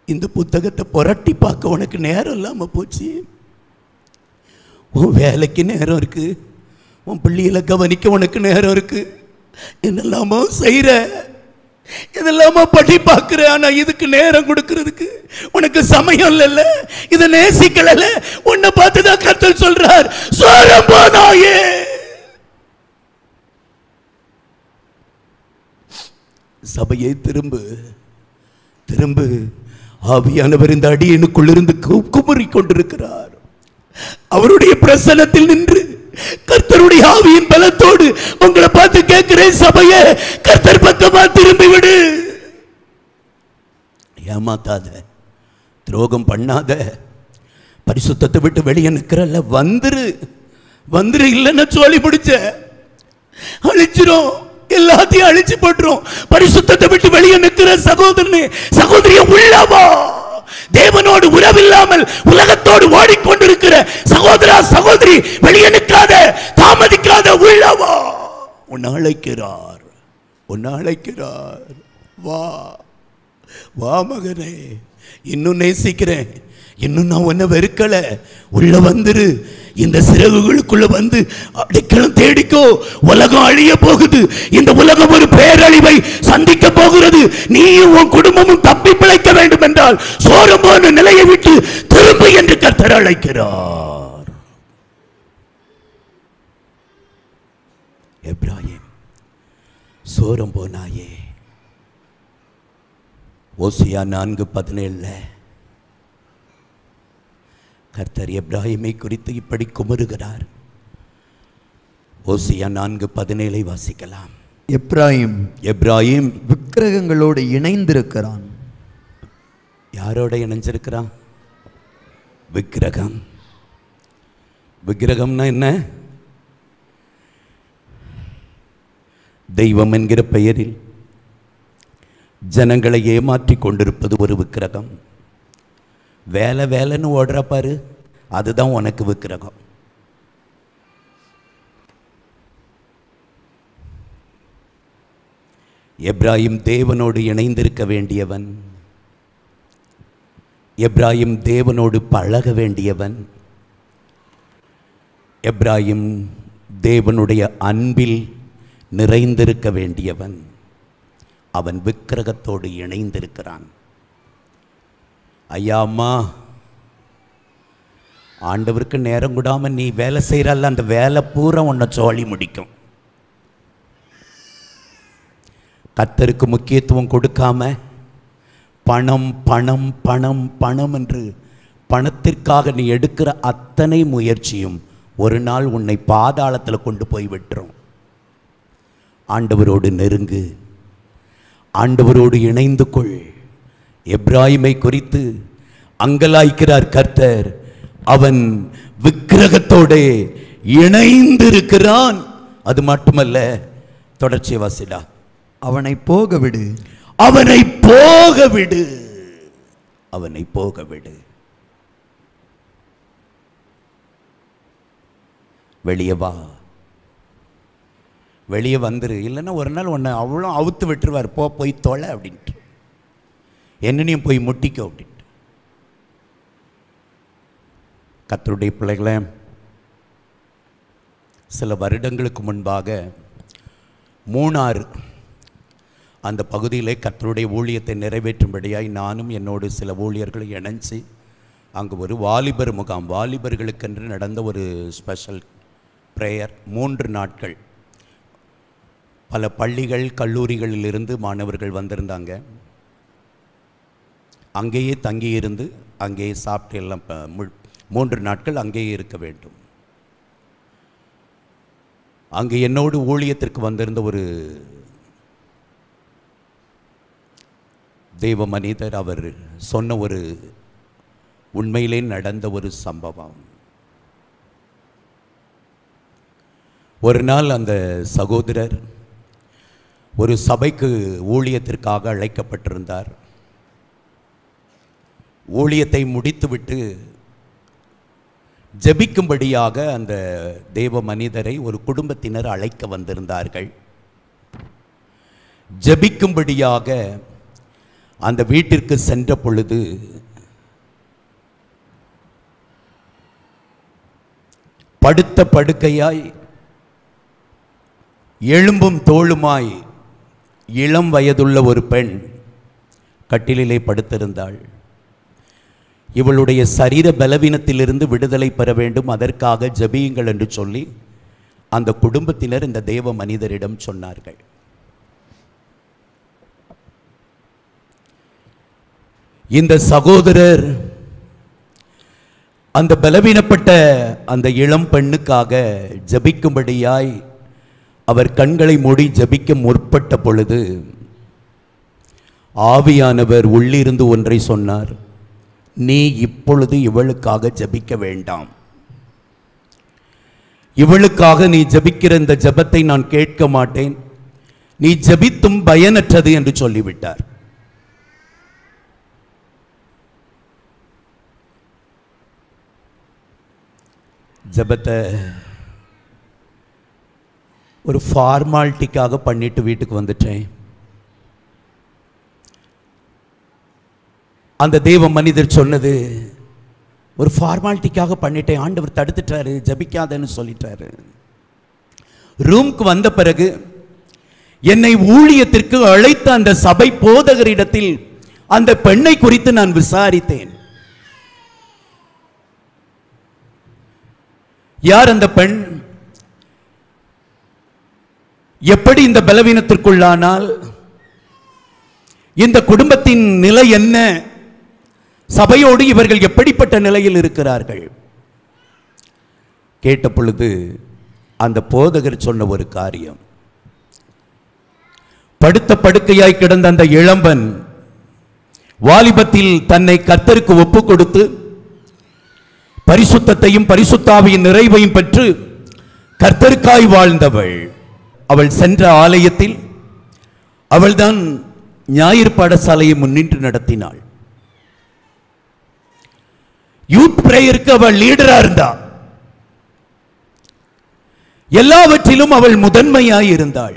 இந்த புத்தகத்தை புரட்டி பார்க்க உனக்கு நேரம் இல்லாம போச்சு. உன் வேலைக்கு நேரம் இருக்கு, உன் பிள்ளைகளை கவனிக்க உனக்கு நேரம் இருக்கு, என்னெல்லாமோ செய்யற, இதெல்லாமோ படி பார்க்கிற, ஆனா இதுக்கு நேரம் கொடுக்கறதுக்கு உனக்கு சமயம் இல்லைல்ல, இதை நேசிக்கல. உன்னை பார்த்துதான் கர்த்தர் சொல்றார், சோரம் போனாயே. சபையை திரும்பு, திரும்பு. ஆவியானவர் இந்த அடியனுக்குள் இருந்து குமுறி கொண்டிருக்கிறார். அவருடைய பிரசன்னத்தில் நின்று கர்த்தருடைய ஆவியின் பலத்தோடு உங்களை பார்த்து கேட்கிறேன், சபையே, கர்த்தர் பக்கமா திரும்பி விடு. ஏமாத்தாத, துரோகம் பண்ணாத, பரிசுத்தத்தை விட்டு வெளியே நிற்கிறல்ல, வந்துரு வந்துரு. இல்லைன்னா சோழி பிடிச்ச அழிச்சிரும், எல்லாத்தையும் அழிச்சு போட்டுரும். பரிசுத்தத்தை விட்டு வெளியே நிற்கிற சகோதரனே, சகோதரிய, உள்ளவா. தேவனோடு உறவில்லாமல் உலகத்தோடு ஓடிக்கொண்டிருக்கிற சகோதரா, சகோதரி, வெளியே நிற்காத, தாமதிக்காத, உள்ளவா. உன்னை அழைக்கிறார், உன்னை அழைக்கிறார். வா வா மகனே, இன்னும் நேசிக்கிறேன், இன்னும் நான் உன்னை வெறுக்கல. உள்ள வந்துரு, இந்த சிறகுகளுக்குள்ள வந்து அடைக்கலம் தேடிக்கோ. உலகம் அழிய போகுது, இந்த உலகம் ஒரு பேரழிவை சந்திக்க போகிறது. நீயும் உன் குடும்பமும் தப்பி பிழைக்க வேண்டும் என்றால் சோரம் போன நிலையை விட்டு திரும்பு என்று கர்த்தர் அழைக்கிறார். எப்ராஹிம், சோரம் போனாயே. ஓசியா 4:17 கர்த்தர் எப்ராஹிமை குறித்து இப்படி குமுறுகிறார். ஓசியா 4:17 வாசிக்கலாம். எப்ராஹிம் விக்கிரகங்களோடு இணைந்திருக்கிறான். யாரோட இணைஞ்சிருக்கிறான்? விக்கிரகம். விக்கிரகம்னா என்ன? தெய்வம் என்கிற பெயரில் ஜனங்களை ஏமாற்றி கொண்டிருப்பது ஒரு விக்கிரகம். வேலை வேலைன்னு ஓடுற பாரு, அதுதான் உனக்கு விக்கிரகம். எப்ராஹிம் தேவனோடு இணைந்திருக்க வேண்டியவன், எப்ராஹிம் தேவனோடு பழக வேண்டியவன், எப்ராஹிம் தேவனுடைய அன்பில் நிறைந்திருக்க வேண்டியவன். அவன் விக்கிரகத்தோடு இணைந்திருக்கிறான். ஐயா, அம்மா, ஆண்டவருக்கு நேரம் கூடாம நீ வேலை செய்யறல்ல, அந்த வேலை பூரா உன்னை சோழி முடிக்கும். கர்த்தருக்கு முக்கியத்துவம் கொடுக்காம பணம் பணம் பணம் பணம் என்று பணத்திற்காக நீ எடுக்கிற அத்தனை முயற்சியும் ஒரு நாள் உன்னை பாதாளத்தில் கொண்டு போய் விட்டுரும். ஆண்டவரோடு நெருங்கு, ஆண்டவரோடு இணைந்து கொள். எப்ராஹிமை குறித்து அங்கலாய்க்கிறார் கர்த்தர். அவன் விக்கிரகத்தோடு இணைந்திருக்கிறான். அது மட்டுமல்ல, தொடர்ச்சியை வாசிடா. அவனை போக விடு, அவனை போக விடு, அவனை போக விடு. வெளியே வா, வெளியே வந்துரு. இல்லைன்னா ஒரு நாள் உன்னை அவ்வளோ அவுத்து விட்டுருவார். போய் தொலை அப்படின்ட்டு, என்னனையும் போய் முட்டிக்கோ அப்படின்ட்டு. கர்த்தருடைய பிள்ளைகளே, சில வருடங்களுக்கு முன்பாக மூணாறு அந்த பகுதியிலே கர்த்தருடைய ஊழியத்தை நிறைவேற்றும்படியாய் நானும் என்னோடு சில ஊழியர்களை இணைச்சி அங்கு ஒரு வாலிபர் முகாம், வாலிபர்களுக்கென்று நடந்த ஒரு ஸ்பெஷல் ப்ரேயர். 3 நாட்கள் பல பள்ளிகள் கல்லூரிகளிலிருந்து மாணவர்கள் வந்திருந்தாங்க. அங்கேயே தங்கியிருந்து அங்கேயே சாப்பிட்டு எல்லாம் 3 நாட்கள் அங்கேயே இருக்க வேண்டும். அங்கே என்னோடு ஊழியத்திற்கு வந்திருந்த ஒரு தெய்வ மனிதர், அவர் சொன்ன ஒரு உண்மையிலே நடந்த ஒரு சம்பவம். ஒரு நாள் அந்த சகோதரர் ஒரு சபைக்கு ஊழியத்திற்காக அழைக்கப்பட்டிருந்தார். ஊழியத்தை முடித்துவிட்டு ஜெபிக்கும்படியாக அந்த தேவ மனிதரை ஒரு குடும்பத்தினர் அழைக்க வந்திருந்தார்கள். ஜெபிக்கும்படியாக அந்த வீட்டிற்கு சென்ற பொழுது படுத்த படுக்கையாய் எலும்பும் தோளுமாய் இளம் வயதுள்ள ஒரு பெண் கட்டிலிலே படுத்திருந்தாள். இவளுடைய சரீர பலவீனத்திலிருந்து விடுதலை பெற வேண்டும், அதற்காக ஜெபியுங்கள் என்று சொல்லி அந்த குடும்பத்தினர் இந்த தேவ மனிதரிடம் சொன்னார்கள். இந்த சகோதரர் அந்த பலவீனப்பட்ட அந்த இளம் பெண்ணுக்காக ஜெபிக்கும்படியாய் அவர் கண்களை மூடி ஜெபிக்க முற்பட்ட பொழுது ஆவியானவர் உள்ளிருந்து ஒன்றை சொன்னார். நீ இப்பொழுது இவளுக்காக ஜெபிக்க வேண்டாம். இவளுக்காக நீ ஜெபிக்கிற இந்த ஜெபத்தை நான் கேட்க மாட்டேன். நீ ஜெபித்தும் பயனற்றது என்று சொல்லிவிட்டார். ஜெபத்தை ஒரு ஃபார்மாலிட்டிக்காக பண்ணிட்டு வீட்டுக்கு வந்துட்டேன். அந்த தேவ மனிதர் சொன்னது, ஒரு ஃபார்மாலிட்டிக்காக பண்ணிட்டேன், ஆண்டவர் தடுத்துட்டாரு, ஜபிக்காதன்னு சொல்லிட்டாரு. ரூம்க்கு வந்த பிறகு என்னை ஊழியத்திற்கு அழைத்த அந்த சபை போதகரிடத்தில் அந்த பெண்ணை குறித்து நான் விசாரித்தேன். யார் அந்த பெண்? எப்படி இந்த பலவீனத்திற்குள்ளானால்? இந்த குடும்பத்தின் நிலை என்ன? சபையோடு இவர்கள் எப்படிப்பட்ட நிலையில் இருக்கிறார்கள்? கேட்ட பொழுது அந்த போதகர் சொன்ன ஒரு காரியம், படுத்த படுக்கையாய் கிடந்த அந்த இளம்பன் வாலிபத்தில் தன்னை கர்த்தருக்கு ஒப்பு கொடுத்து பரிசுத்தத்தையும் பரிசுத்தாவியின் நிறைவையும் பெற்று கர்த்தருக்காய் வாழ்ந்தவள். அவள் சென்ற ஆலயத்தில் அவள்தான் ஞாயிறு பாடசாலையை முன்னின்று நடத்தினாள். யூத் பிரேயருக்கு அவள் லீடரா இருந்தாள். எல்லாவற்றிலும் அவள் முதன்மையாய் இருந்தாள்.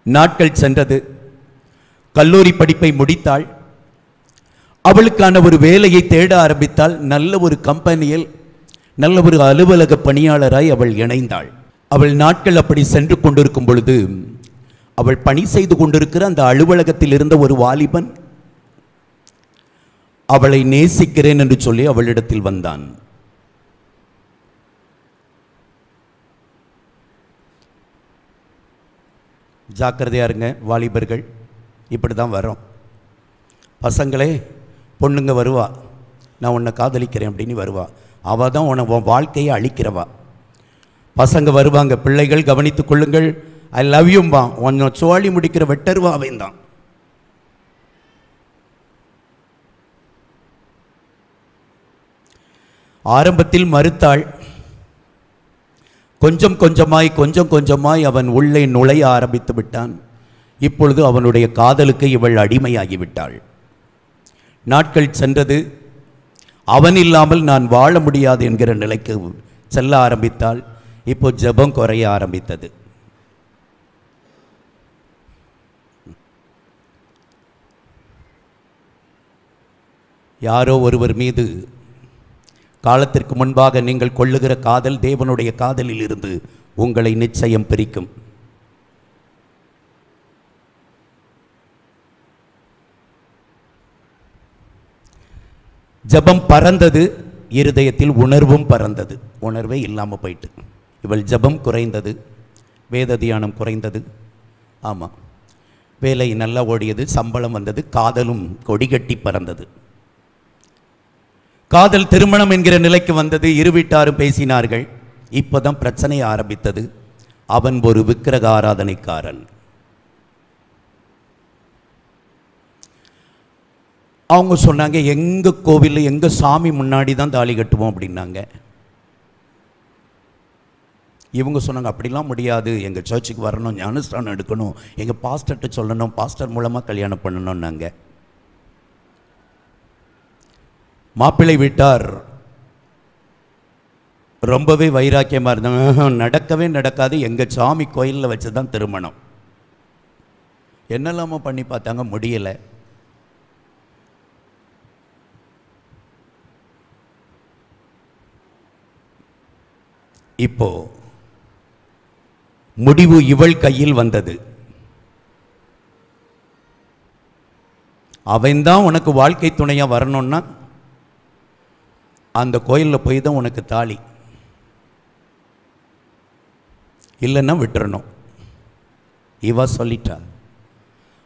நாட்கள் சென்றது. கல்லூரி படிப்பை முடித்தாள். அவளுக்கான ஒரு வேலையை தேட ஆரம்பித்தாள். நல்ல ஒரு கம்பெனியில் நல்ல ஒரு அலுவலக பணியாளராய் அவள் இணைந்தாள். அவள் நாட்கள் அப்படி சென்று கொண்டிருக்கும் பொழுது அவள் பணி செய்து கொண்டிருக்கிற அந்த அலுவலகத்தில் இருந்த ஒரு வாலிபன் அவளை நேசிக்கிறேன் என்று சொல்லி அவளிடத்தில் வந்தான். ஜாக்கிரதையா இருங்க வாலிபர்கள், இப்படி தான் வரோம். பசங்களே, பொண்ணுங்க வருவா, நான் உன்னை காதலிக்கிறேன் அப்படின்னு வருவா. அவள் தான் உன் வாழ்க்கையை அழிக்கிறவா. பசங்க வருவாங்க, பிள்ளைகள் கவனித்துக் கொள்ளுங்கள், ஐ லவ் யூம்பா, உன்னை சோழி முடிக்கிற வெட்டருவா அவன் தான். ஆரம்பத்தில் மறுத்தாள். கொஞ்சம் கொஞ்சமாய் அவன் உள்ளே நுழைய ஆரம்பித்து விட்டான். இப்பொழுது அவனுடைய காதலுக்கு இவள் அடிமையாகிவிட்டாள். நாட்கள் சென்றது. அவன் இல்லாமல் நான் வாழ முடியாது என்கிற நிலைக்கு செல்ல ஆரம்பித்தாள். இப்போ ஜெபம் குறைய ஆரம்பித்தது. யாரோ ஒருவர் மீது காலத்திற்கு முன்பாக நீங்கள் கொள்ளுகிற காதல் தேவனுடைய காதலில் இருந்து உங்களை நிச்சயம் பிரிக்கும். ஜெபம் பறந்தது, இருதயத்தில் உணர்வும் பறந்தது. உணர்வே இல்லாமல் போயிட்டு. இவள் ஜெபம் குறைந்தது, வேத தியானம் குறைந்தது. ஆமாம், வேலை நல்லா ஓடியது, சம்பளம் வந்தது, காதலும் கொடிகட்டி பறந்தது. காதல் திருமணம் என்கிற நிலைக்கு வந்தது. இரு வீட்டாரும் பேசினார்கள். இப்போதான் பிரச்சனை ஆரம்பித்தது. அவன் ஒரு விக்கிரக ஆராதனைக்காரன். அவங்க சொன்னாங்க, எங்க கோவிலில் எங்க சாமி முன்னாடி தான் தாலி கட்டுவோம் அப்படின்னாங்க. இவங்க சொன்னாங்க, அப்படிலாம் முடியாது, எங்கள் சர்ச்சுக்கு வரணும், ஞானஸ்தானம் எடுக்கணும், எங்கள் பாஸ்டர்கிட்ட சொல்லணும், பாஸ்டர் மூலமாக கல்யாணம் பண்ணணும்னாங்க. மாப்பிள்ளை வீட்டார் ரொம்பவே வைராக்கியமாக இருந்தாங்க. நடக்கவே நடக்காது, எங்கள் சாமி கோயிலில் வச்சு தான் திருமணம். என்னெல்லாமோ பண்ணி பார்த்தாங்க, முடியலை. இப்போ முடிவு இவள் கையில் வந்தது. அவன்தான் உனக்கு வாழ்க்கை துணையா வரணும்னா அந்த கோயிலில் போய் தான் உனக்கு தாலி, இல்லைன்னா விட்டுறணும். இவ சொல்லிட்டா,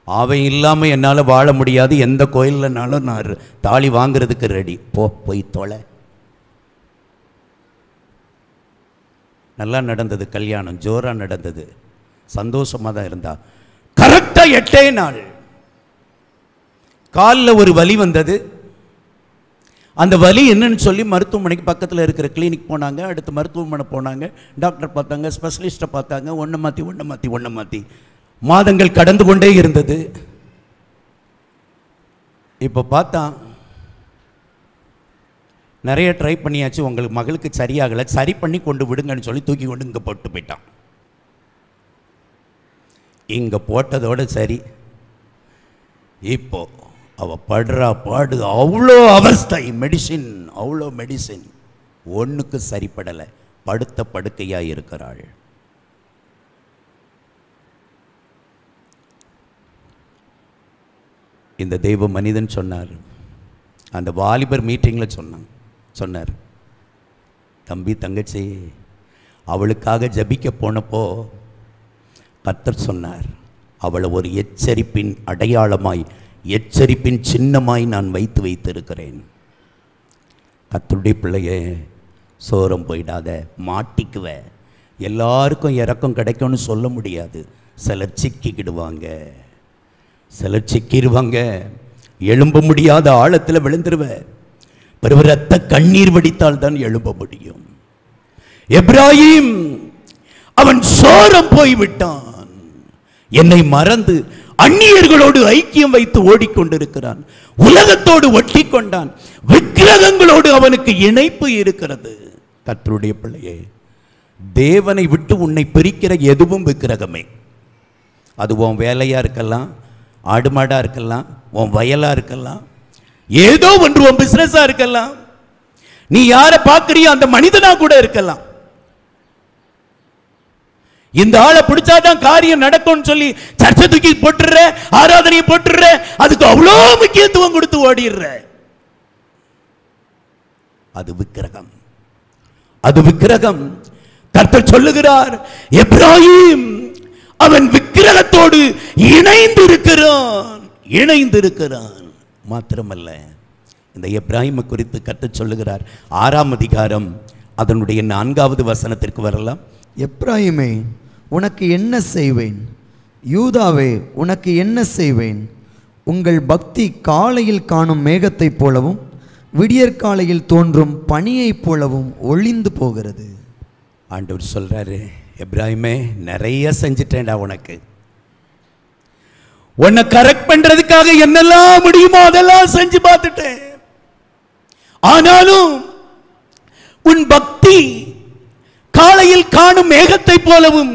அவன் இல்லாமல் என்னால் வாழ முடியாது, எந்த கோயில்லனாலும் நான் தாலி வாங்கிறதுக்கு ரெடி, போய் தொலை. நல்லா நடந்தது கல்யாணம், ஜோராக நடந்தது, சந்தோஷமாக தான் இருந்தா. கரெக்டாக 8 நாள் காலில் ஒரு வலி வந்தது. அந்த வலி என்னன்னு சொல்லி மருத்துவமனைக்கு பக்கத்தில் இருக்கிற கிளினிக் போனாங்க. அடுத்து மருத்துவமனை போனாங்க, டாக்டர் பார்த்தாங்க, ஸ்பெஷலிஸ்ட்டை பார்த்தாங்க. ஒன்று மாற்றி மாதங்கள் கடந்து கொண்டே இருந்தது. இப்போ பார்த்தா நிறைய ட்ரை பண்ணியாச்சு, உங்களுக்கு மகளுக்கு சரியாகலை, சரி பண்ணி கொண்டு விடுங்கன்னு சொல்லி தூக்கி கொண்டு இங்கே போட்டு போயிட்டான். இங்கே போட்டதோடு சரி. இப்போ அவள் படுறா பாடு, அவ்வளோ அவஸ்தை, மெடிசின், அவ்வளோ மெடிசின், ஒன்றுக்கு சரிப்படலை, படுத்த படுக்கையாக இருக்கிறாள். இந்த தெய்வ மனிதன் சொன்னார், அந்த வாலிபர் மீட்டிங்கில் சொன்னார், தம்பி தங்கச்சி, அவளுக்காக ஜபிக்க போனப்போ கர்த்தர் சொன்னார், அவளை ஒரு எச்சரிப்பின் அடையாளமாய், எச்சரிப்பின் சின்னமாய் நான் வைத்திருக்கிறேன். கர்த்தருடைய பிள்ளையே, சோரம் போயிடாத, மாட்டிக்குவ. எல்லாருக்கும் இறக்கம் கிடைக்கும்னு சொல்ல முடியாது. சிலர் சிக்கிக்கிடுவாங்க, சிலர் சிக்கிடுவாங்க, எழும்ப முடியாத ஆழத்தில் விழுந்துருவ. பிறகு ரத்த கண்ணீர் வடித்தால் தான் எழும்ப முடியும். எப்ராஹிம் அவன் சோரம் போய்விட்டான், என்னை மறந்து அந்நியர்களோடு ஐக்கியம் வைத்து ஓடிக்கொண்டிருக்கிறான், உலகத்தோடு ஒட்டி கொண்டான், விக்கிரகங்களோடு அவனுக்கு இணைப்பு இருக்கிறது. கர்த்தருடைய பிள்ளையே, தேவனை விட்டு உன்னை பிரிக்கிற எதுவும் விக்கிரகமே. அது உன் வேலையா இருக்கலாம், ஆடு மாடா இருக்கலாம், உன் வயலா இருக்கலாம், ஏதோ ஒன்று உன் பிசினஸா இருக்கலாம், நீ யாரை பார்க்கறியோ அந்த மனிதனா கூட இருக்கலாம். இந்த ஆளை பிடிச்சாதான் காரியம் நடக்கும்னு சொல்லி சர்ச்சை தூக்கி போட்டுற, ஆராதனையை போட்டுற, அதுக்கு அவ்வளோ முக்கியத்துவம் கொடுத்து ஓடிடுற. அது விக்கிரகம், அது விக்கிரகம். கர்த்தர் சொல்லுகிறார், எப்ராஹிம் அவன் விக்கிரகத்தோடு இணைந்திருக்கிறான். மாத்திரமல்ல, இந்த எப்ராஹிம் குறித்து கர்த்தர் சொல்லுகிறார். 6ஆம் அதிகாரம் அதனுடைய 4வது வசனத்திற்கு வரலாம். எப்ராஹிமே, உனக்கு என்ன செய்வேன்? யூதாவே, உனக்கு என்ன செய்வேன்? உங்கள் பக்தி காலையில் காணும் மேகத்தைப் போலவும் விடியற்காலையில் தோன்றும் பனியைப் போலவும் ஒளிந்து போகிறது. ஆண்டவர் சொல்றாரு, எப்ராஹிமே, நிறைய செஞ்சிட்டேன்டா உனக்கு. உன்னை கரெக்ட் பண்றதுக்காக என்னெல்லாம் முடியுமோ அதெல்லாம் செஞ்சு பார்த்துட்டேன். ஆனாலும் உன் பக்தி காலையில் காணும் மேகத்தை போலவும்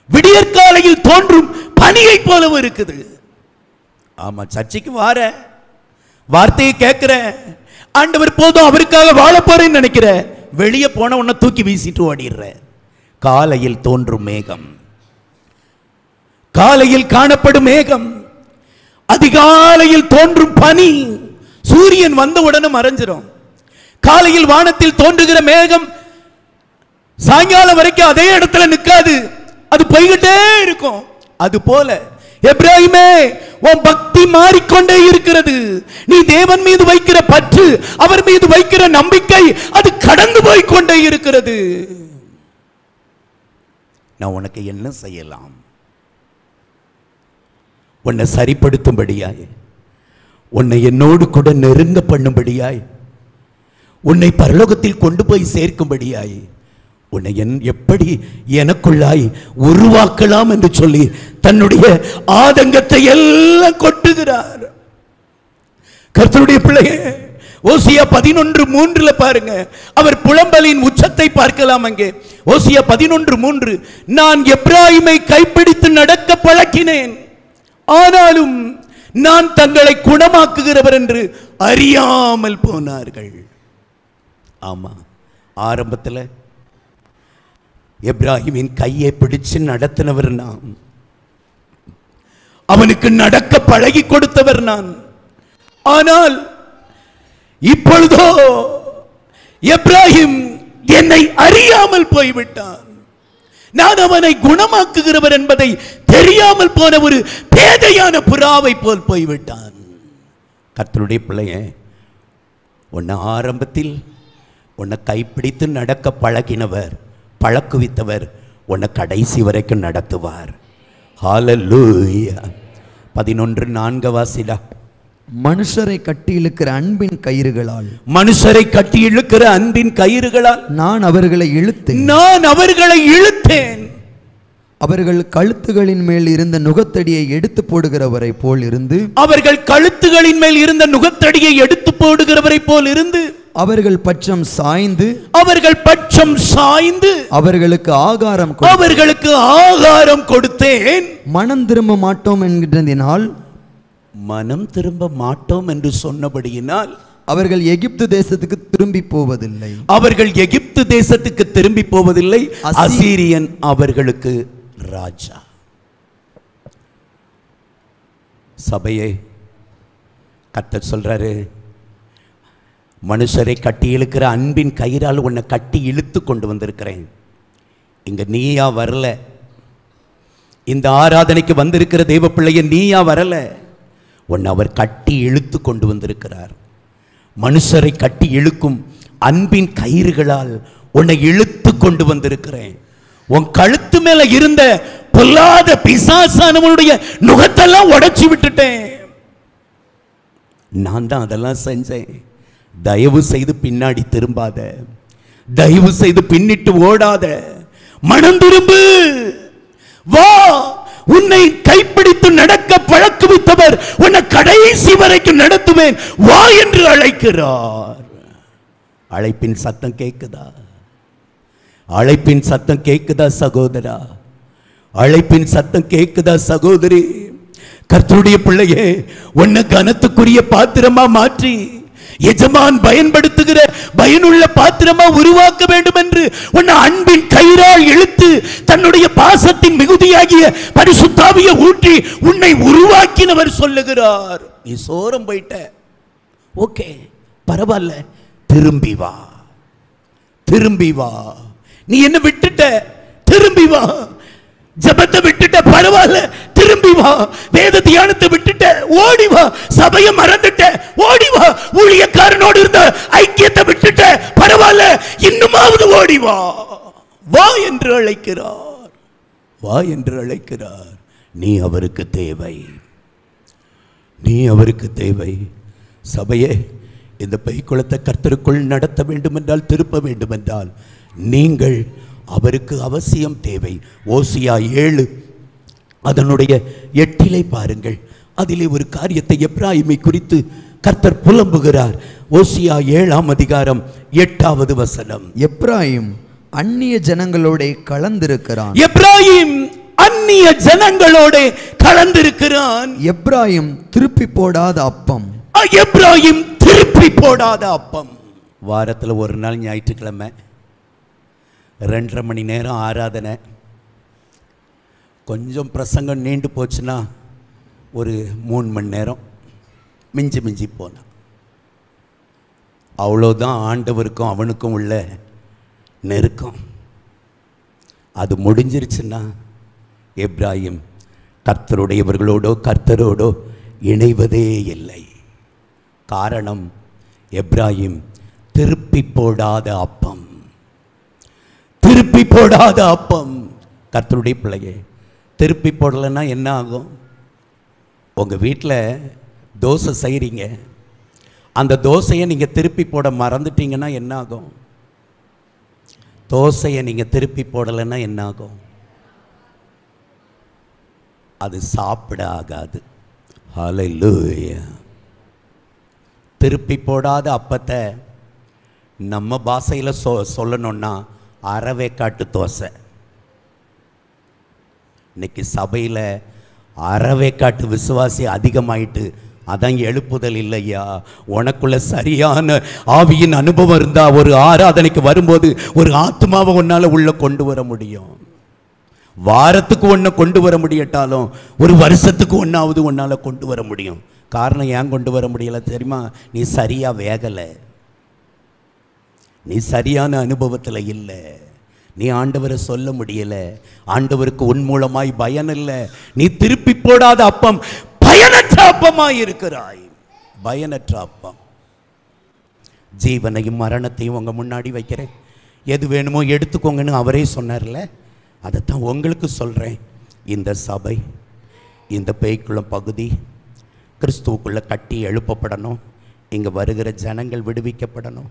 விடியற்காலையில் தோன்றும் பனியை போலவும் இருக்குது. ஆமா, சர்ச்சைக்கு வார, வார்த்தையை கேட்கிற, ஆண்டவர் போதும் அவருக்காக வாழ போறேன்னு நினைக்கிற, வெளியே போன உன்னை தூக்கி வீசிட்டு ஓடிடுற. காலையில் தோன்றும் மேகம், காலையில் காணப்படும் மேகம், அதிகாலையில் தோன்றும் பனி, சூரியன் வந்த உடனே மறைஞ்சிரும். காலையில் வானத்தில் தோன்றுகிற மேகம் சாயங்காலம் வரைக்கும் அதே இடத்துல நிற்காது, அது போய்கிட்டே இருக்கும். அது போல எப்ராஹிமே, உன் பக்தி மாறிக்கொண்டே இருக்கிறது. நீ தேவன் மீது வைக்கிற பற்று, அவர் மீது வைக்கிற நம்பிக்கை, அது கடந்து போய்கொண்டே இருக்கிறது. நான் உனக்கு என்ன செய்யலாம்? உன்னை சரிப்படுத்தும்படியாய், உன்னை என்னோடு கூட நெருங்க பண்ணும்படியாய், உன்னை பரலோகத்தில் கொண்டு போய் சேர்க்கும்படியாய், உன்னை எப்படி எனக்குள்ளாய் உருவாக்கலாம் என்று சொல்லி தன்னுடைய ஆதங்கத்தை எல்லாம் கொட்டுகிறார். கர்த்தருடைய பிள்ளையே, ஓசியா 11:3 பாருங்க, அவர் புலம்பலின் உச்சத்தை பார்க்கலாம். அங்கே ஓசியா 11:3, நான் எப்ராயிமை கைப்பிடித்து நடக்க பழக்கினேன், ஆனாலும் நான் தங்களை குணமாக்குகிறவர் என்று அறியாமல் போனார்கள். ஆமா, ஆரம்பத்தில் எப்ராஹிமின் கையை பிடிச்சு நடத்தினவர் நான், அவனுக்கு நடக்க பழகி கொடுத்தவர் நான். ஆனால் இப்பொழுதோ எப்ராஹிம் என்னை அறியாமல் போய்விட்டான். நான் அவனை குணமாக்குகிறவர் என்பதை தெரியாமல் போன ஒரு பேதையான புறாவை போல் போய்விட்டான். கர்த்தருடைய பிள்ளையே, உன்னை ஆரம்பத்தில் உன்னை கைப்பிடித்து நடக்க பழகினவர், பழக்குவித்தவர், உன்னை கடைசி வரைக்கும் நடத்துவார். ஹல்லேலூயா. 11:4 வாசிடா. மனுஷரை கட்டி இழுக்கிற அன்பின் கயிறுகளால், மனுஷரை கட்டி இழுக்கிற அன்பின் கயிறுகளால் நான் அவர்களை இழுத்தேன். அவர்கள் கழுத்துகளின் மேல் இருந்த நுகத்தடியை எடுத்து போடுகிறவரை போல் இருந்து, அவர்கள் கழுத்துகளின் மேல் இருந்த நுகத்தடியை எடுத்து போடுகிறவரை போல் இருந்து, அவர்கள் பட்சம் சாய்ந்து அவர்களுக்கு ஆகாரம் கொடுத்தேன். மனம் திரும்ப மாட்டோம் என்கிறதினால், மனம் திரும்ப மாட்டோம் என்று சொன்னபடியினால் அவர்கள் எகிப்து தேசத்துக்கு திரும்பி போவதில்லை. அசீரியன் அவர்களுக்கு ராஜா. சபையே, கர்த்தர் சொல்றாரு, மனுஷரை கட்டி இழுக்கிற அன்பின் கயிறால் உன்னை கட்டி இழுத்து கொண்டு வந்திருக்கிறேன். இங்க நீயா வரல, இந்த ஆராதனைக்கு வந்திருக்கிற தேவ பிள்ளைய நீயா வரல, உன்னை அவர் கட்டி இழுத்து கொண்டு வந்திருக்கிறார். மனுஷரை கட்டி இழுக்கும் அன்பின் கயிறுகளால் உன்னை இழுத்து கொண்டு வந்திருக்கிறேன். உன் கழுத்து மேல இருந்த பொல்லாத பிசாசானவனுடைய நுகத்தெல்லாம் உடைச்சு விட்டுட்டேன். நான் தான் அதெல்லாம் செஞ்சேன். தயவு செய்து பின்னாடி திரும்பாத, தயவு செய்து பின்னிட்டு ஓடாத, மனம் திரும்பு, வா, உன்னை கைப்பிடித்து நடக்க பழக்குவித்தவர் உன்னை கடைசி வரைக்கும் நடத்துவேன், வா என்று அழைக்கிறார். அழைப்பின் சத்தம் கேக்குதா? அழைப்பின் சத்தம் கேக்குதா சகோதரா? அழைப்பின் சத்தம் கேக்குதா சகோதரி? கர்த்தருடைய பிள்ளையே, உன்னை கனத்துக்குரிய பாத்திரமா மாற்றி எஜமான் பயன்படுத்துகிற பயனுள்ள பாத்திரமா உருவாக்க வேண்டும் என்று உன்னை அன்பின் கயிறால் இழுத்து தன்னுடைய பாசத்தின் மிகுதியாகிய பரிசுத்த ஆவியை ஊற்றி உன்னை உருவாக்கினவர் சொல்லுகிறார். நீ சோரம் போயிட்ட, ஓகே, பரவாயில்ல, திரும்பி வா, திரும்பி வா. நீ என்ன விட்டுட்ட, திரும்பி வா. ஜபத்தை விட்டுட்ட, பரவாயில்ல, திரும்பி வா. வேத தியானத்தை விட்டுட்ட, ஓடி வா. சபையை மறந்துட்ட, ஓடி வா. ஊழியக்காரனோடு இருந்த ஐக்கியத்தை விட்டுட்ட, பரவாயில்ல, இன்னுமாவது ஓடி வா. வா என்று அழைக்கிறார், வா என்று அழைக்கிறார். நீ அவருக்கு தேவை, நீ அவருக்கு தேவை. சபையே, இந்த பைக்குளத்தை கர்த்தருக்குள் நடத்த வேண்டும் என்றால், திருப்ப வேண்டும் என்றால், நீங்கள் அவருக்கு அவசியம் தேவை. ஓசியா 7 அதனுடைய 8 பாருங்கள். அதிலே ஒரு காரியத்தை எப்ராயிமை குறித்து கர்த்தர் புலம்புகிறார். ஓசியா 7:8. எப்ராயிம் அந்நிய ஜனங்களோட கலந்திருக்கிறான். எப்ராயிம் அந்நிய ஜனங்களோட கலந்திருக்கிறான். எப்ராயிம் திருப்பி போடாத அப்பம். எப்ராயிம் திருப்பி போடாத அப்பம். வாரத்தில் ஒரு நாள் ஞாயிற்றுக்கிழமை 2.5 மணி நேரம் ஆராதனை. கொஞ்சம் பிரசங்கம் நீண்டு போச்சுன்னா ஒரு 3 மணி நேரம், மிஞ்சி மிஞ்சி போனா அவ்வளோதான் ஆண்டவருக்கும் அவனுக்கும் உள்ள நெருக்கம். அது முடிஞ்சிருச்சுன்னா எப்ராஹிம் கர்த்தருடையவர்களோடோ கர்த்தரோடோ இணைவதே இல்லை. காரணம், எப்ராஹிம் திருப்பி போடாத அப்பம், திருப்பி போடாத அப்பம். கர்த்தருடைய பிள்ளையே, திருப்பி போடலைன்னா என்ன ஆகும்? உங்கள் வீட்டில் தோசை செய்கிறீங்க, அந்த தோசையை நீங்கள் திருப்பி போட மறந்துட்டீங்கன்னா என்ன ஆகும்? தோசையை நீங்கள் திருப்பி போடலைன்னா என்ன ஆகும்? அது சாப்பிட ஆகாது. ஹல்லேலூயா. திருப்பி போடாத அப்பத்தை நம்ம பாஷையில் சொல்லணும்னா அரவேக்காட்டு தோசை. இன்னைக்கு சபையில் அரவேக்காட்டு விசுவாசி அதிகமாயிட்டு. அதான் எழுப்புதல் இல்லையா. உனக்குள்ள சரியான ஆவியின் அனுபவம் இருந்தால் ஒரு ஆராதனைக்கு வரும்போது ஒரு ஆத்மாவை உன்னால் உள்ள கொண்டு வர முடியும். வாரத்துக்கு ஒன்று கொண்டு வர முடியட்டாலும் ஒரு வருஷத்துக்கு ஒன்றாவது உன்னால் கொண்டு வர முடியும். காரணம் ஏன் கொண்டு வர முடியலை தெரியுமா? நீ சரியாக வேகலை, நீ சரியான அனுபவத்தில் இல்லை, நீ ஆண்டவரை சொல்ல முடியலை, ஆண்டவருக்கு உன் மூலமாய் பயன் இல்லை. நீ திருப்பி போடாத அப்பம், பயனற்ற அப்பமாய் இருக்கிறாய். பயனற்ற அப்பம். ஜீவனையும் மரணத்தையும் உங்கள் முன்னாடி வைக்கிறேன், எது வேணுமோ எடுத்துக்கோங்கன்னு அவரே சொன்னார்ல, அதைத்தான் உங்களுக்கு சொல்கிறேன். இந்த சபை, இந்த பேய்க்குளம் பகுதி கிறிஸ்துவுக்குள்ளே கட்டி எழுப்பப்படணும். இங்கே வருகிற ஜனங்கள் விடுவிக்கப்படணும்.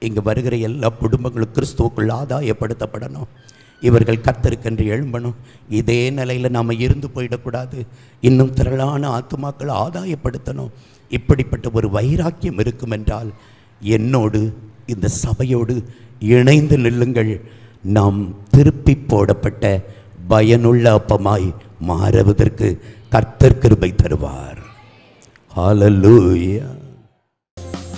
இங்கே வருகிற எல்லா குடும்பங்களும் கிறிஸ்துவுக்குள்ள ஆதாயப்படுத்தப்படணும். இவர்கள் கர்த்தருக்கென்று எழும்பணும். இதே நிலையில் நாம் இருந்து போயிடக்கூடாது. இன்னும் திரளான ஆத்துமாக்களை ஆதாயப்படுத்தணும். இப்படிப்பட்ட ஒரு வைராக்கியம் இருக்கும் என்றால் என்னோடு இந்த சபையோடு இணைந்து நில்லுங்கள். நாம் திருப்பி போடப்பட்ட பயனுள்ள அப்பமாய் மாறுவதற்கு கர்த்தர் கிருபை தருவார். ஹல்லேலூயா.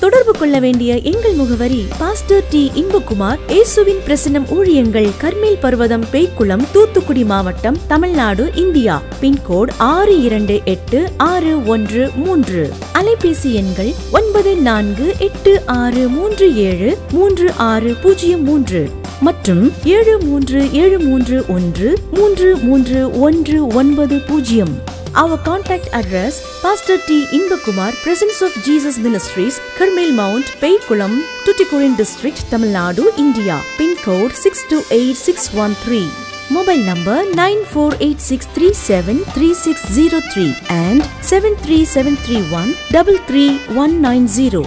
தொடர்பு கொள்ள வேண்டிய எங்கள் முகவரி: பாஸ்டர் டி. இன்பகுமார், இயேசுவின் பிரசன்னம் ஊழியங்கள், கர்மேல் பர்வதம், பேய்க்குளம், தூத்துக்குடி மாவட்டம், தமிழ்நாடு, இந்தியா. பின்கோடு 642613. அலைபேசி எண்கள் 9486373603 மற்றும் 7373133190. Our contact address: Pastor T. Inbakumar, Presence of Jesus Ministries, Karmel Mount, Peikulam, Tuticorin District, Tamil Nadu, India. Pin code 628613. Mobile number 9486373603 and 73731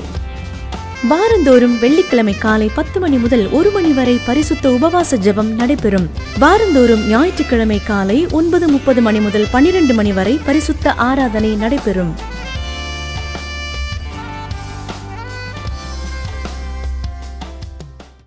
வாரந்தோறும் வெள்ளிக்கிழமை காலை 10 மணி முதல் 1 மணி வரை பரிசுத்த உபவாச ஜெபம் நடைபெறும். வாரந்தோறும் ஞாயிற்றுக்கிழமை காலை 9:30 மணி முதல் 12 மணி வரை பரிசுத்த ஆராதனை நடைபெறும்.